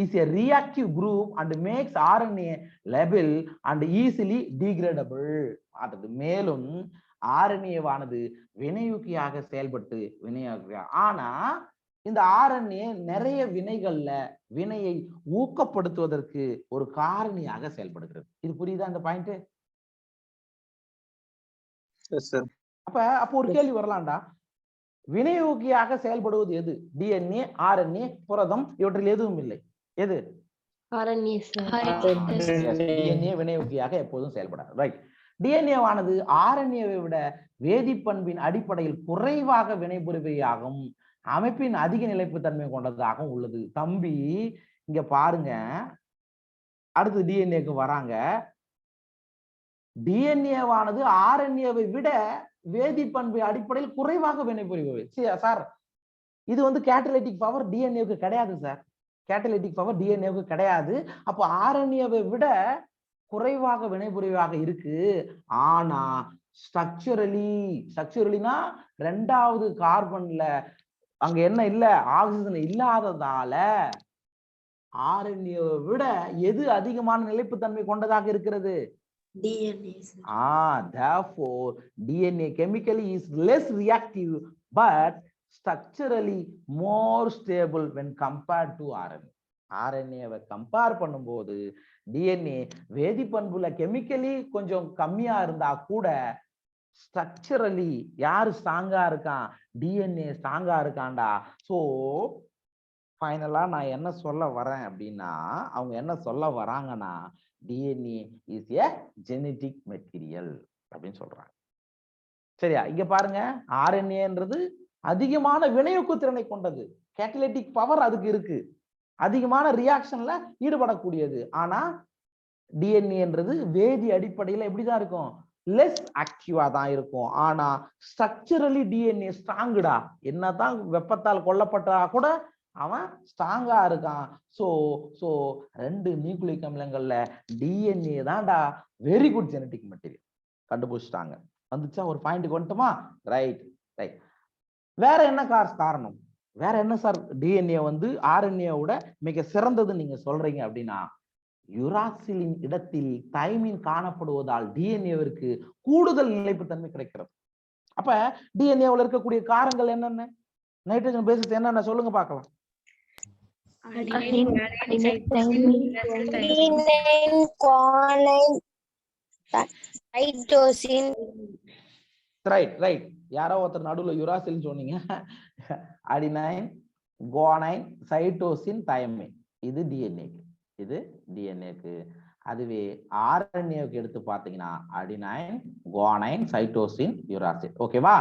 is a reactive group and makes RNA labile and easily degradable. மேலும் ஆர்என்ஏவானது வினையூக்கியாக செயல்பட்டு ஆனா இந்த ஆர்என்ஏ நிறைய வினைகள்ல வினையை ஊக்கப்படுத்துவதற்கு ஒரு காரணியாக செயல்படுகிறது. இது புரியுதா இந்த பாயிண்ட்? அப்ப ஒரு கேள்வி வரலாம்டா, வினையூக்கியாக செயல்படுவது எது? டிஎன்ஏ, ஆர்என்ஏ, புரதம், இவற்றில் எதுவும் இல்லை. எது? டிஎன்ஏ வினையூக்கியாக எப்போதும் செயல்படாது. ரைட். டிஎன்ஏவானது ஆர்என்ஏவை விட வேதிப்பண்பின் அடிப்படையில் குறைவாக வினைபுரிவையாகும் அமைப்பின் அதிக நிலைப்புத்தன்மை கொண்டதாகவும் உள்ளது. தம்பி இங்க பாருங்க, அடுத்து டிஎன்ஏக்கு வராங்க. டிஎன்ஏவானது ஆர்என்ஏவை விட வேதிப்பண்பு அடிப்படையில் குறைவாக வினைபுரிபவை. சார் இது வந்து கேட்டலிட்டிக் பவர் டிஎன்ஏவுக்கு கிடையாது சார். கேட்டலிட்டிக் பவர் டிஎன்ஏவுக்கு கிடையாது. அப்போ ஆர்என்ஏவை விட குறைவாக வினைபுரிவாக இருக்கு. ஆனா ஸ்ட்ரக்சரலினா 2வது கார்பன்ல அங்க என்ன இல்ல? ஆக்சிஜன் இல்லாததால ஆர்என்ஏவை விட எது அதிகமான நிலைப்புத்தன்மை கொண்டதாக இருக்கிறது? DNA. Therefore DNA chemically is less reactive but structurally more stable when compared to RNA. RNA-வை கம்பேர் பண்ணும்போது DNA வேதிப்பண்புல கெமிக்கலி கொஞ்சம் கம்மியா இருந்தா கூட ஸ்ட்ரக்சரலி யாரு ஸ்ட்ராங்கா இருக்கான்? டிஎன்ஏ ஸ்ட்ராங்கா இருக்கான்டா. சோ ஃபைனலா நான் என்ன சொல்ல வரேன் அப்படின்னா, அவங்க என்ன சொல்ல வராங்கன்னா, DNA is a genetic material அப்படின்னு சொல்றாங்க. சரியா? இங்க பாருங்க, ஆர்என்ஏன்றது அதிகமான வினையூக்கு திறனை கொண்டது. கேட்டலிட்டிக் பவர் அதுக்கு இருக்கு, அதிகமான ரியாக்ஷன்ல ஈடுபடக்கூடியது. ஆனா டிஎன்ஏன்றது வேதி அடிப்படையில எப்படிதான் இருக்கும்? லெஸ் ஆக்டிவா தான் இருக்கும். ஆனா ஸ்ட்ரக்சரலி டிஎன்ஏ ஸ்ட்ராங்குடா. என்னதான் வெப்பத்தால் கொல்லப்பட்டா கூட அவன் ஸ்ட்ராங்கா இருக்கான். சோ 2 நியூக்ளிக் அமிலங்கள்ல டிஎன்ஏ தான்டா வெரி குட் ஜெனடிக் மெட்டீரியல் கண்டுபிடிச்சிட்டாங்க. வந்துச்சா? ஒரு பாயிண்ட்டுக்கு வந்துட்டுமா? ரைட். வேற என்ன காரணம்? வேற என்ன சார் டிஎன்ஏ வந்து ஆர்என்ஏவோட மிக சிறந்தது நீங்க சொல்றீங்க அப்படின்னா, யுராசிலின் இடத்தில் தைமின் காணப்படுவதால் டிஎன்ஏவிற்கு கூடுதல் நிலைப்புத்தன்மை கிடைக்கிறது. அப்ப டிஎன்ஏவில் இருக்கக்கூடிய காரங்கள் என்னென்ன? நைட்ரஜன் பேசிஸ் என்னென்ன சொல்லுங்க பார்க்கலாம். ரைட். யாரோ ஒருத்தர் நடுவுல யுராசில் சொன்னீங்க. Adenine, guanine, cytosine, thymine. இது டிஎன்ஏக்கு. அதுவே ஆர்என்ஏவுக்கு எடுத்து பார்த்தீங்கன்னா அடினைன், குவானைன், சைட்டோசின், யுராசில். ஓகேவா?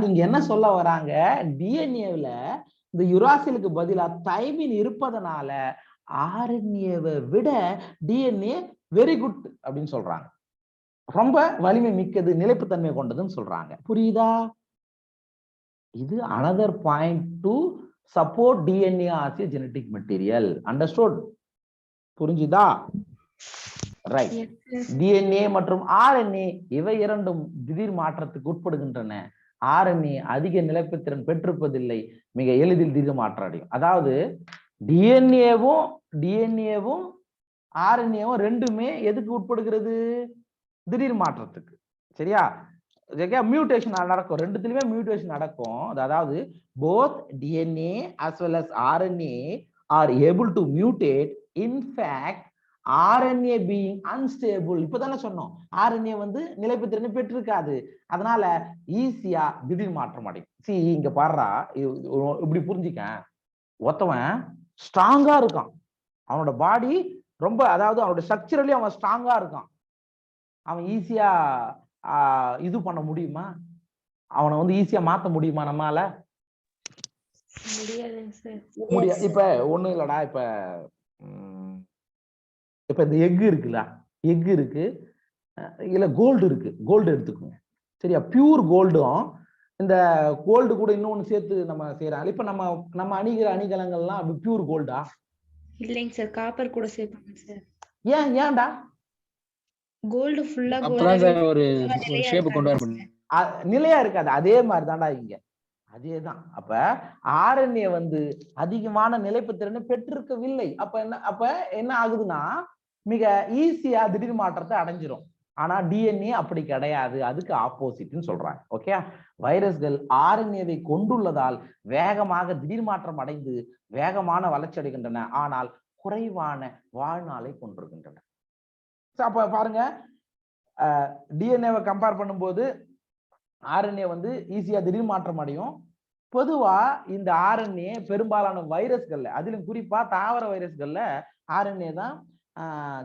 நீங்க என்ன சொல்ல வராங்க? டிஎன்ஏல இந்த யுராசிலுக்கு பதிலா தைமின் இருப்பதனால ஆர்என்ஏவை விட டிஎன்ஏ வெரி குட் அப்படின்னு சொல்றாங்க. ரொம்ப வலிமை மிக்கது, நிலைப்புத்தன்மை கொண்டதுன்னு சொல்றாங்க. புரியுதா? இது another point to support DNA as a genetic material. Understood? புரிஞ்சுதா? ரைட். டிஎன்ஏ மற்றும் ஆர்என்ஏ இவை இரண்டும் திடீர் மாற்றத்துக்கு உட்படுகின்றன. ஆர்என்ஏ அதிக நிலைப்புத்திறன் பெற்றிருப்பதில்லை, மிக எளிதில் திடீர் மாற்றம் அடையும். அதாவது டிஎன்ஏவும் ஆர்என்ஏவும் ரெண்டுமே எதுக்கு உட்படுகிறது? திடீர் மாற்றத்துக்கு. சரியா? மியூட்டேஷன் நடக்கும், ரெண்டுத்திலுமே மியூட்டேஷன் நடக்கும். அதாவது both DNA as well as RNA are able to mutate. In fact, RNA being unstable, இப்பதானே சொன்னோம், RNA வந்து நிலைப்புத்திறனை பெற்றிருக்காது, அதனால ஈஸியா திடீர் மாற்றம் அடையும். சி இங்க பாடுறா, இப்படி புரிஞ்சுக்க. ஒருத்தவன் ஸ்ட்ராங்கா இருக்கான், அவனோட பாடி ரொம்ப, அதாவது அவனோட ஸ்ட்ரக்சரலி அவன் ஸ்ட்ராங்கா இருக்கான், அவன் ஈஸியா இது பண்ண முடியுமா? அவனை வந்து ஈஸியா மாத்த முடியுமா நம்மால? முடியாது. இப்ப ஒண்ணு இல்லடா, இப்ப இந்த எக் இருக்குல்ல, எக் இருக்கு, இல்ல கோல்டு இருக்கு, கோல்டு எடுத்துக்கோங்க. சரியா? பியூர் கோல்டும் இந்த கோல்டு கூட இன்னொன்னு சேர்த்து நம்ம செய்யறாங்க. இப்ப நம்ம அணிகிற அணிகலங்கள்லாம் அப்படி பியூர் கோல்டா? இல்லைங்க சார், காப்பர் கூட சேர்ப்பாங்க சார். ஏன்டா? கோல்டு ஃபுல்லா ஒரு ஷேப் கொண்டு வர நிலையா இருக்காது. அதே மாதிரி தான்டா இங்க, அதேதான். அப்ப ஆர்என்ஏ வந்து அதிகமான நிலைப்புத்திறனை பெற்றிருக்கவில்லை. அப்ப என்ன ஆகுதுன்னா, மிக ஈஸியா திடீர் மாற்றத்தை அடைஞ்சிரும். ஆனா டிஎன்ஏ அப்படி கிடையாது, அதுக்கு ஆப்போசிட்னு சொல்றாங்க. ஓகே, வைரஸ்கள் ஆர்என்ஏவை கொண்டுள்ளதால் வேகமாக திடீர் மாற்றம் அடைந்து வேகமான வளர்ச்சி அடைகின்றன, ஆனால் குறைவான வாழ்நாளை கொண்டிருக்கின்றன. அப்ப பாருங்க, டிஎன்ஏவை கம்பேர் பண்ணும்போது ஆர்என்ஏ வந்து ஈஸியா திடீர் மாற்றம் அடையும். பொதுவா இந்த ஆர்என்ஏ பெரும்பாலான வைரஸ்கள்ல, அதிலும் குறிப்பா தாவர வைரஸ்கள்ல ஆர்என்ஏ தான்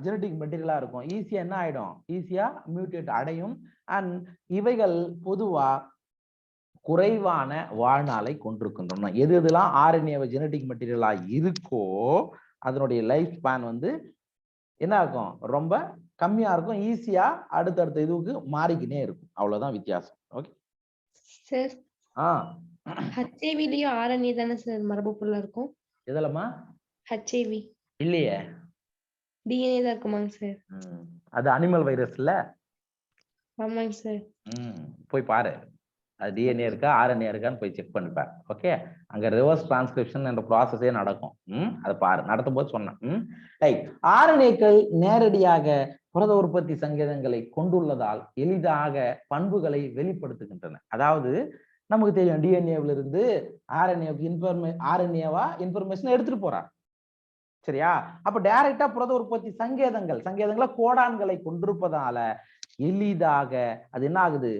ஜெனடிக் மெட்டீரியலா இருக்கும். ஈஸியா என்ன ஆயிடும்? ஈஸியா மியூட்டேட் அடையும். அண்ட் இவைகள் பொதுவா குறைவான வாழ்நாளை கொண்டிருக்கின்றன. எதுலாம் ஆர்என்ஏ ஜெனடிக் மெட்டீரியலா இருக்கோ அதனுடைய லைஃப் ஸ்பேன் வந்து என்ன இருக்கும்? ரொம்ப கம்மியா இருக்கும். ஈஸியா அடுத்தடுத்த இதுக்கு மாறிக்கினே இருக்கும். அவ்வளவுதான் வித்தியாசம். Okay sir. ஹெச்ஐவிலயும் ஆர்என்ஏ தானே சார் மரபு பொருளா இருக்கும்? எதலமா? ஹெச்ஐவி இல்லையே, டிஎன்ஏ தான் இருக்குமாங்க சார்? அது அனிமல் வைரஸ் இல்ல? ஆமாங்க சார். போய் பாரு, அது டிஎன்ஏ இருக்கா ஆர்என்ஏ இருக்கான்னு போய் செக் பண்ணிப்பார். ஓகே, அங்க ரிவர்ஸ் டிரான்ஸ்கிரிப்ஷன் என்ற ப்ராசஸே நடக்கும். அதை பாரு, நடத்தும் போது சொன்னேன். ஆர்என்ஏக்கள் நேரடியாக புரத உற்பத்தி சங்கேதங்களை கொண்டுள்ளதால் எளிதாக பண்புகளை வெளிப்படுத்துகின்றன. அதாவது நமக்கு தெரியும், டிஎன்ஏவில இருந்து ஆர்என்ஏவா இன்ஃபர்மேஷன் எடுத்துட்டு போறார். சரியா? அப்ப டைரக்டா புரத உற்பத்தி சங்கேதங்களை கோடான்களை கொண்டிருப்பதால எளிதாக அது என்ன ஆகுது?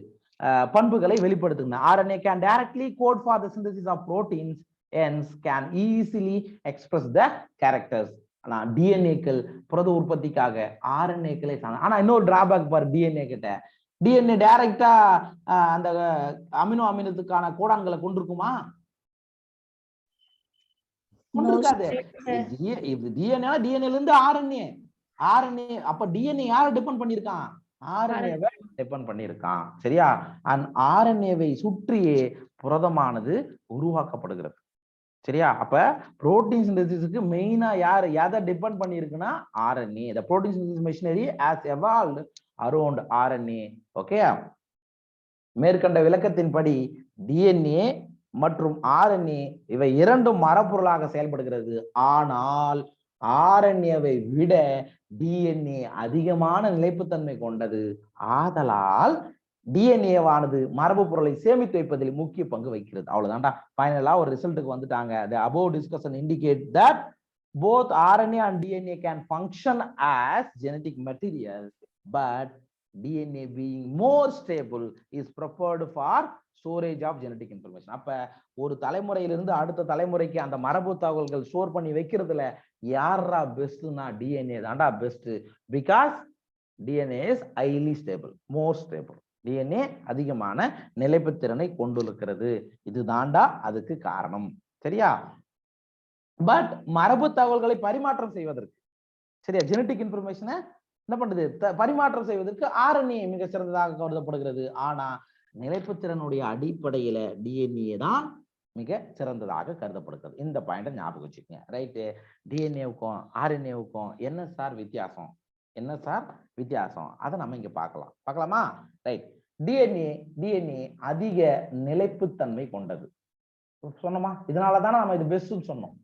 பண்புகளை வெளிப்படுத்துங்க. RNA can directly code for the synthesis of proteins, hence can easily express the characters. ஆனா டிஎன்ஏக்கள் புரத உற்பத்திக்காக ஆர்என்ஏக்களை ஆனா இன்னொரு டிராபேக் பாரு, டிஎன்ஏ கிட்ட டிஎன்ஏ டைரக்டா அந்த அமினோ அமிலத்துக்கான கோடான்களை கொண்டிருக்குமா? கொண்டிருக்காது. டிஎன்ஏல இருந்து ஆர்என்ஏ அப்ப டிஎன்ஏ யாரை டிபெண்ட் பண்ணிருக்கான்? ஆர்என்ஏவை டிபெண்ட் பண்ணியிருக்கான். சரியா? ஆர்என்ஏவை சுற்றியே புரதமானது உருவாக்கப்படுகிறது. சரியா? அப்ப புரோட்டீன் சிந்தசிஸ்க்கு மெயினா எதை டிபெண்ட் பண்ணிருக்குன்னா RNA. the protein synthesis machinery has evolved around RNA. ஓகே, மேற்கண்ட விளக்கத்தின்படி டிஎன்ஏ மற்றும் ஆர்என்ஏ இவை இரண்டும் மரபொருளாக செயல்படுகிறது. ஆனால் ஆர்என்ஏவை விட டிஎன்ஏ அதிகமான நிலைப்புத்தன்மை கொண்டது. ஆதலால் டிஎன்ஏவானது மரபு பொருளை சேமித்து வைப்பதில் முக்கிய பங்கு வகிக்கிறது. அவ்வளவுதான்டா. ஃபைனலா ஒரு ரிசல்ட்டுக்கு வந்துட்டாங்க. The above discussion indicate that both RNA and DNA can function as genetic materials, but DNA being more stable is preferred for storage of genetic information. அப்ப ஒரு தலைமுறையிலிருந்து அடுத்த தலைமுறைக்கு அந்த மரபு தகவல்கள் ஸ்டோர் பண்ணி வைக்கிறதுல யாரா பெஸ்ட்னா டிஎன்ஏ தான்டா best. Because DNA is highly stable, more stable. DNA அதிகமான நிலைப்புத்திறனை கொண்டிருக்கிறது. இது தாண்டா அதுக்கு காரணம். சரியா? பட் மரபு தகவல்களை பரிமாற்றம் செய்வதற்கு, சரியா, ஜெனடிக் இன்ஃபர்மேஷனை என்ன பண்ணுது, பரிமாற்றம் செய்வதற்கு ஆர்என்ஏ மிக சிறந்ததாக கருதப்படுகிறது. ஆனா நிலைப்புத்திறனுடைய அடிப்படையில டிஎன்ஏ தான் மிக சிறந்ததாக கருதப்படுகிறது. இந்த பாயிண்ட ஞாபகம் வச்சுக்கோங்க. ரைட்டு. டிஎன்ஏவுக்கும் ஆர்என்ஏவுக்கும் என்ன சார் வித்தியாசம், என்ன சார் வித்தியாசம், அதை நம்ம இங்க பார்க்கலாமா? ரைட். டிஎன்ஏ அதிக நிலைப்புத்தன்மை கொண்டது சொன்னோமா, இதனாலதானே நம்ம இது பெஸ்ட்னு சொன்னோம்.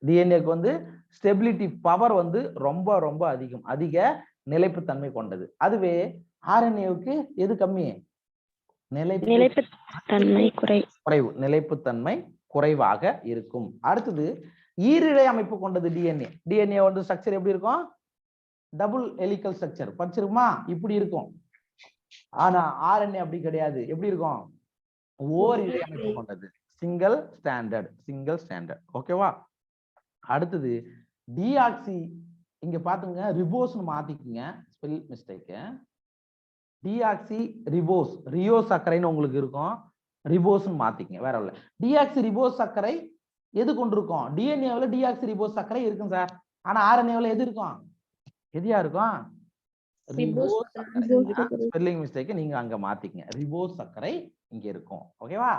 டிஎன்ஏக்கு வந்து ஸ்டெபிலிட்டி பவர் வந்து ரொம்ப ரொம்ப அதிகம், அதிக நிலைப்புத்தன்மை கொண்டது. அதுவே ஆர்என்ஏவுக்கு எது கம்மி, நிலைப்புத்தன்மை குறைவு, நிலைப்புத்தன்மை குறைவாக இருக்கும். அடுத்தது ஈரிழை அமைப்பு கொண்டது டிஎன்ஏ. டிஎன்ஏ வந்து ஸ்ட்ரக்சர் எப்படி இருக்கும், டபுள் ஹெலிகல் ஸ்ட்ரக்சர் படிச்சிருக்குமா, இப்படி இருக்கும். ஆனா ஆர்என்ஏ அப்படி கிடையாது, எப்படி இருக்கும், ஓர் இழை அமைப்பு கொண்டது, சிங்கிள் ஸ்டாண்டர்ட். ஓகேவா? அடுத்தது டிஆக்சி, இங்க பாத்துங்க ரிபோஸ்னு மாத்திக்குங்க, ஸ்பெல் மிஸ்டேக். டிஆக்சி ரிபோஸ், ரியோ சர்க்கரைன்னு உங்களுக்கு இருக்கும், ரிபோஸ்னு மாத்திக்கங்க, வேற இல்ல. டிஆக்சி ரிபோஸ் சர்க்கரை எது கொண்டிருக்கும், டிஎன்ஏவில் டிஆக்சி ரிபோஸ் சர்க்கரை இருக்கும் சார். ஆனா ஆர்என்ஏவில் எது இருக்கும், எதியா இருக்கும், ரிபோஸ் சர்க்கரை. ஸ்பெல்லிங் மிஸ்டேக் நீங்க அங்க மாத்திக்கங்க, ரிபோஸ் சர்க்கரை இங்க இருக்கும். ஓகேவா?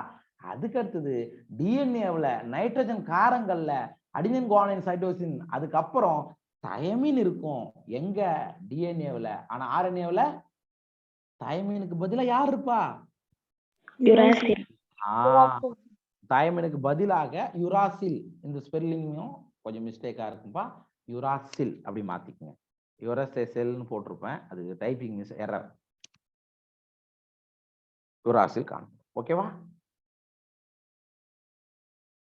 அதுக்கு அடுத்தது டிஎன்ஏவில் நைட்ரஜன் காரங்கள்ல அடினின் குவானின் சைட்டோசின், அதுக்கப்புறம் தயமின் இருக்கும் எங்க டிஎன்ஏவில். ஆனா ஆர்என்ஏவில் தயமினுக்கு பதிலா யார் இருப்பா, தயமினுக்கு பதிலாக யுராசில். இந்த ஸ்பெல்லிங்கும் கொஞ்சம் மிஸ்டேக்கா இருக்கும்பா, யுராசில் அப்படி மாத்திக்கங்க. யுரசெல்னு போட்டிருப்பேன், அது டைப்பிங் மிஸ் எரர், யுராசில் காணும். ஓகேவா?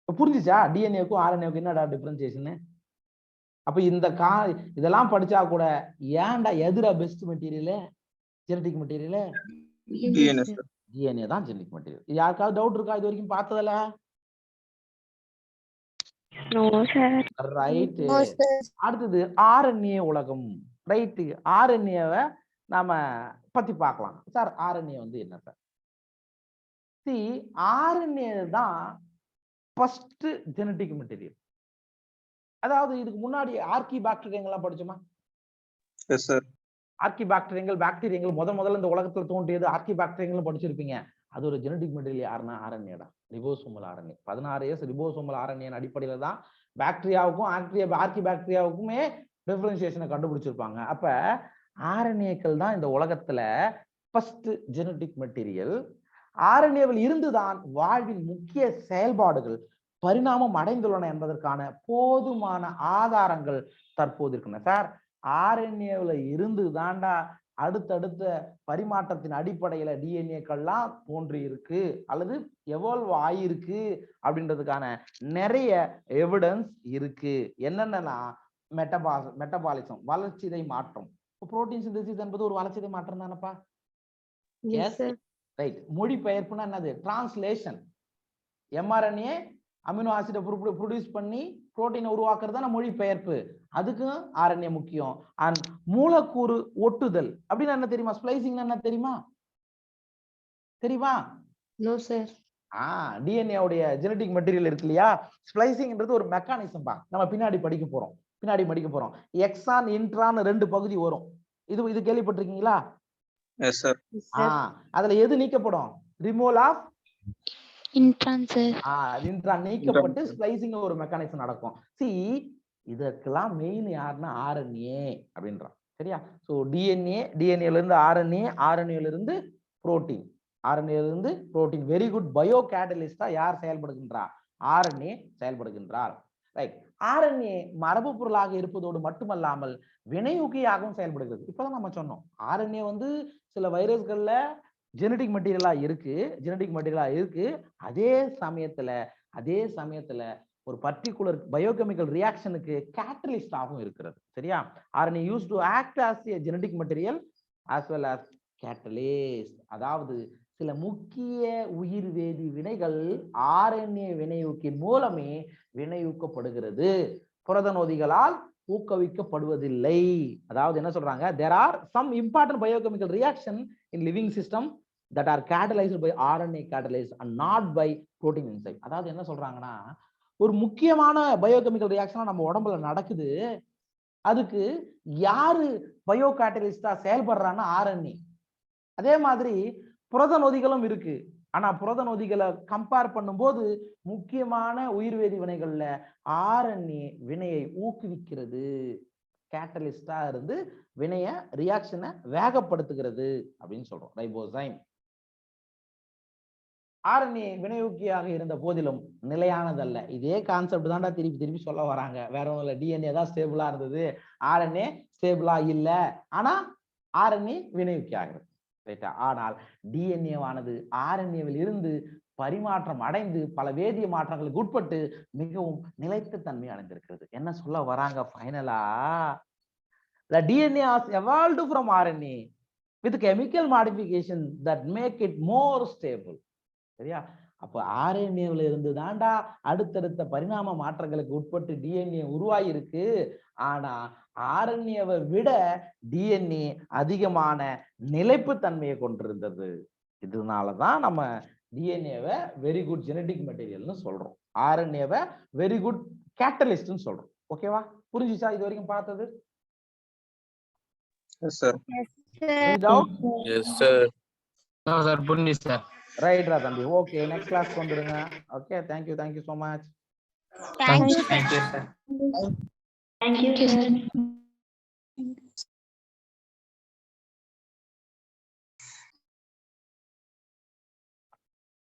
புரிஞ்சுச்சா டிஎன்ஏக்கும் ஆர்என்ஏக்கும் என்னடா டிஃபரன்சியேஷன்? அப்ப இந்த இதெல்லாம் படிச்சா கூட ஏன்டா எதுரா best material, genetic material DNA தான் ஜெனடிக் மெட்டீரியல். யாருக்காவது டவுட் இருக்கா, இது வரைக்கும் பார்த்ததுல? ரைட். அடுத்தது ஆர்என்ஏ உலகம். ரைட். ஆர்என்ஏவை நாம பத்தி பார்க்கலாம் சார். ஆர்என்ஏ வந்து என்ன சார்? ஆர்என்ஏ தான் ஃபர்ஸ்ட் ஜெனடிக் மெட்டீரியல். அதாவது இதுக்கு முன்னாடி ஆர்கி பாக்டீரியங்கள்லாம் படிச்சோமா? Yes sir. ஆர்கி பாக்டீரியங்கள் முதல்ல இந்த உலகத்துல தோன்றியது ஆர்கி பாக்டீரியங்களும் படிச்சிருப்பீங்க. அது ஒரு ஜெனடிக் மெட்டீரியல் யாருன்னா ஆர்என்ஏ தான், ribosomal RNA. 16S ribosomal RNA அடிப்படையில தான் பாக்டீரியாவுக்கும் ஆர்கி பாக்டீரியாவுக்குமே டிஃபரன்சியேஷனை கண்டுபிடிச்சிருப்பாங்க. அப்ப ஆர்என்ஏக்கள் தான் இந்த உலகத்துல ஃபர்ஸ்ட் ஜெனடிக் மெட்டீரியல். ஆர்என்ஏவில் இருந்துதான் வாழ்வின் முக்கிய செயல்பாடுகள் பரிணாமம் அடைந்துள்ளன என்பதற்கான போதுமான ஆதாரங்கள் தற்போது இருக்கின்றன சார். ஆர்என்ஏவில் இருந்து தாண்டா அடுத்தடுத்த பரிமாற்றத்தின் அடிப்படையில டிஎன்ஏக்கள்லாம் தோன்றி இருக்கு அல்லது எவால்வ் ஆயிருக்கு அப்படின்றதுக்கான நிறைய எவிடன்ஸ் இருக்கு. என்னென்னா மெட்டபாலிசம், வளர்ச்சிதை மாற்றம். புரோட்டீன் சிந்தசிஸ் என்பது ஒரு வளர்ச்சிதை மாற்றம் தானப்பா? ரைட். மொழிபெயர்ப்புனா என்னது, டிரான்ஸ்லேஷன். எம்ஆர்என்ஏ அமினோ ஆசிடை ப்ரொடியூஸ் பண்ணி புரோட்டீனை உருவாக்குறது தான் மொழிபெயர்ப்பு. அதுக்கும் ஆர்என்ஏ முக்கியம். அண்ட் மூலக்கூறு ஒட்டுதல் அப்படின்னா என்ன தெரியுமா, ஸ்ப்ளைசிங் என்ன தெரியுமா? No sir. டிஎன்ஏ உடைய ஜெனடிக் மெட்டீரியல் இருக்கு இல்லையா, ஸ்ப்ளைசிங்ன்றது ஒரு மெக்கானிசம் பா. நம்ம பின்னாடி படிக்க போறோம். எக்ஸான் இன்ட்ரான் 2 பகுதி வரும். இது கேள்விப்பட்டிருக்கீங்களா? Yes sir. அதுல எது நீக்கப்படும், removal of intron sir. Intron நீக்கப்பட்டு ஸ்ப்ளைசிங் ஒரு மெக்கானிசம் நடக்கும். இதற்கெல்லாம் மெயின் யாருன்னா ஆர்என்ஏ அப்படின்றான். சரியா? சோ டிஎன்ஏல இருந்து ஆர்என்ஏல இருந்து புரோட்டீன், வெரி குட். பயோ கேட்டலிஸ்டா யார் செயல்படுகின்றார், ஆர்என்ஏ செயல்படுகின்றார். ரைட். ஆர்என்ஏ மரபு பொருளாக இருப்பதோடு மட்டுமல்லாமல் வினையூக்கியாகவும் செயல்படுகிறது. இப்பதான் நம்ம சொன்னோம், ஆர்என்ஏ வந்து சில வைரஸ்கள்ல ஜெனடிக் மெட்டீரியலா இருக்கு. அதே சமயத்துல ஒரு பர்டிகுலர் பயோகெமிக்கல் ரியாக்ஷனுக்கு கேட்டலிஸ்டாகவும் இருக்கிறது. சரியா? RNA use to act as a genetic material as well as catalyst. அதாவது சில முக்கிய உயிர் வேதி வினைகள் ஆர்என்ஏ வினையூக்கின் மூலமே வினையூக்கப்படுகிறது, புரத நொதிகளால் ஊக்குவிக்கப்படுவதில்லை. அதாவது என்ன சொல்றாங்க, there are some important biochemical reaction in living system that are catalyzed by RNA catalase and not by protein enzyme. அதாவது என்ன சொல்றாங்கன்னா, ஒரு முக்கியமான பயோகெமிக்கல் ரியாக்ஷன் நம்ம உடம்புல நடக்குது, அதுக்கு யாரு பயோ கேட்டலிஸ்டா செயல்படுறான்னா ஆர்என்ஏ. அதே மாதிரி புரத நொதிகளும் இருக்கு. ஆனா புரத நொதிகளை கம்பேர் பண்ணும்போது முக்கியமான உயிர்வேதி வினைகள்ல ஆர்என்ஏ வினையை ஊக்குவிக்கிறது, கேட்டலிஸ்டா இருந்து வினைய ரியாக்ஷனை வேகப்படுத்துகிறது அப்படின்னு சொல்றோம். ரைபோசைம் ஆர்என்ஏ வினையூக்கியாக இருந்த போதிலும் நிலையானதல்ல. இதே கான்செப்ட் தான்டா திருப்பி திருப்பி சொல்ல வராங்க. வேற ஒன்றும் இல்லை. டிஎன்ஏ தான் ஸ்டேபிளா இருந்தது, ஆர்என்ஏ ஸ்டேபிளா இல்ல. ஆனா ஆர்என்ஏ வினையூக்கி ஆகிறது, ரைட்டா? ஆனால் டிஎன்ஏவானது ஆர்என்ஏவில் இருந்து பரிமாற்றம் அடைந்து பல வேதிய மாற்றங்களுக்கு உட்பட்டு மிகவும் நிலைத்த தன்மை அடைந்திருக்கிறது. என்ன சொல்ல வராங்க ஃபைனலா? The DNA has evolved from RNA with chemical modification that make it more stable. சரியா? அப்ப ஆர்என்ஏவில் இருந்து தாண்டா அடுத்தடுத்த பரிணாம மாற்றங்களுக்கு உட்பட்டு டிஎன்ஏ உருவாகி இருக்கு. ஆனா ஆர்என்ஏவை விட டிஎன்ஏ அதிகமான நிலைப்பு தன்மையை கொண்டிருந்தது. இதனாலதான் நம்ம டிஎன்ஏவை வெரி குட் ஜெனடிக் மெட்டீரியல்னு சொல்றோம், ஆர்என்ஏவை வெரி குட் கேட்டலிஸ்ட்னு சொல்றோம். ஓகேவா? புரிஞ்சுச்சா இது வரைக்கும் பார்த்தது? Yes, sir. Any doubt? Yes, sir. No, sir. புரிஞ்சு சார். ரைட்ரா தம்பி. ஓகே, நெக்ஸ்ட் கிளாஸ் வந்துடுங்க. Okay, thank you so much. Thank you sir. Thank you, sir.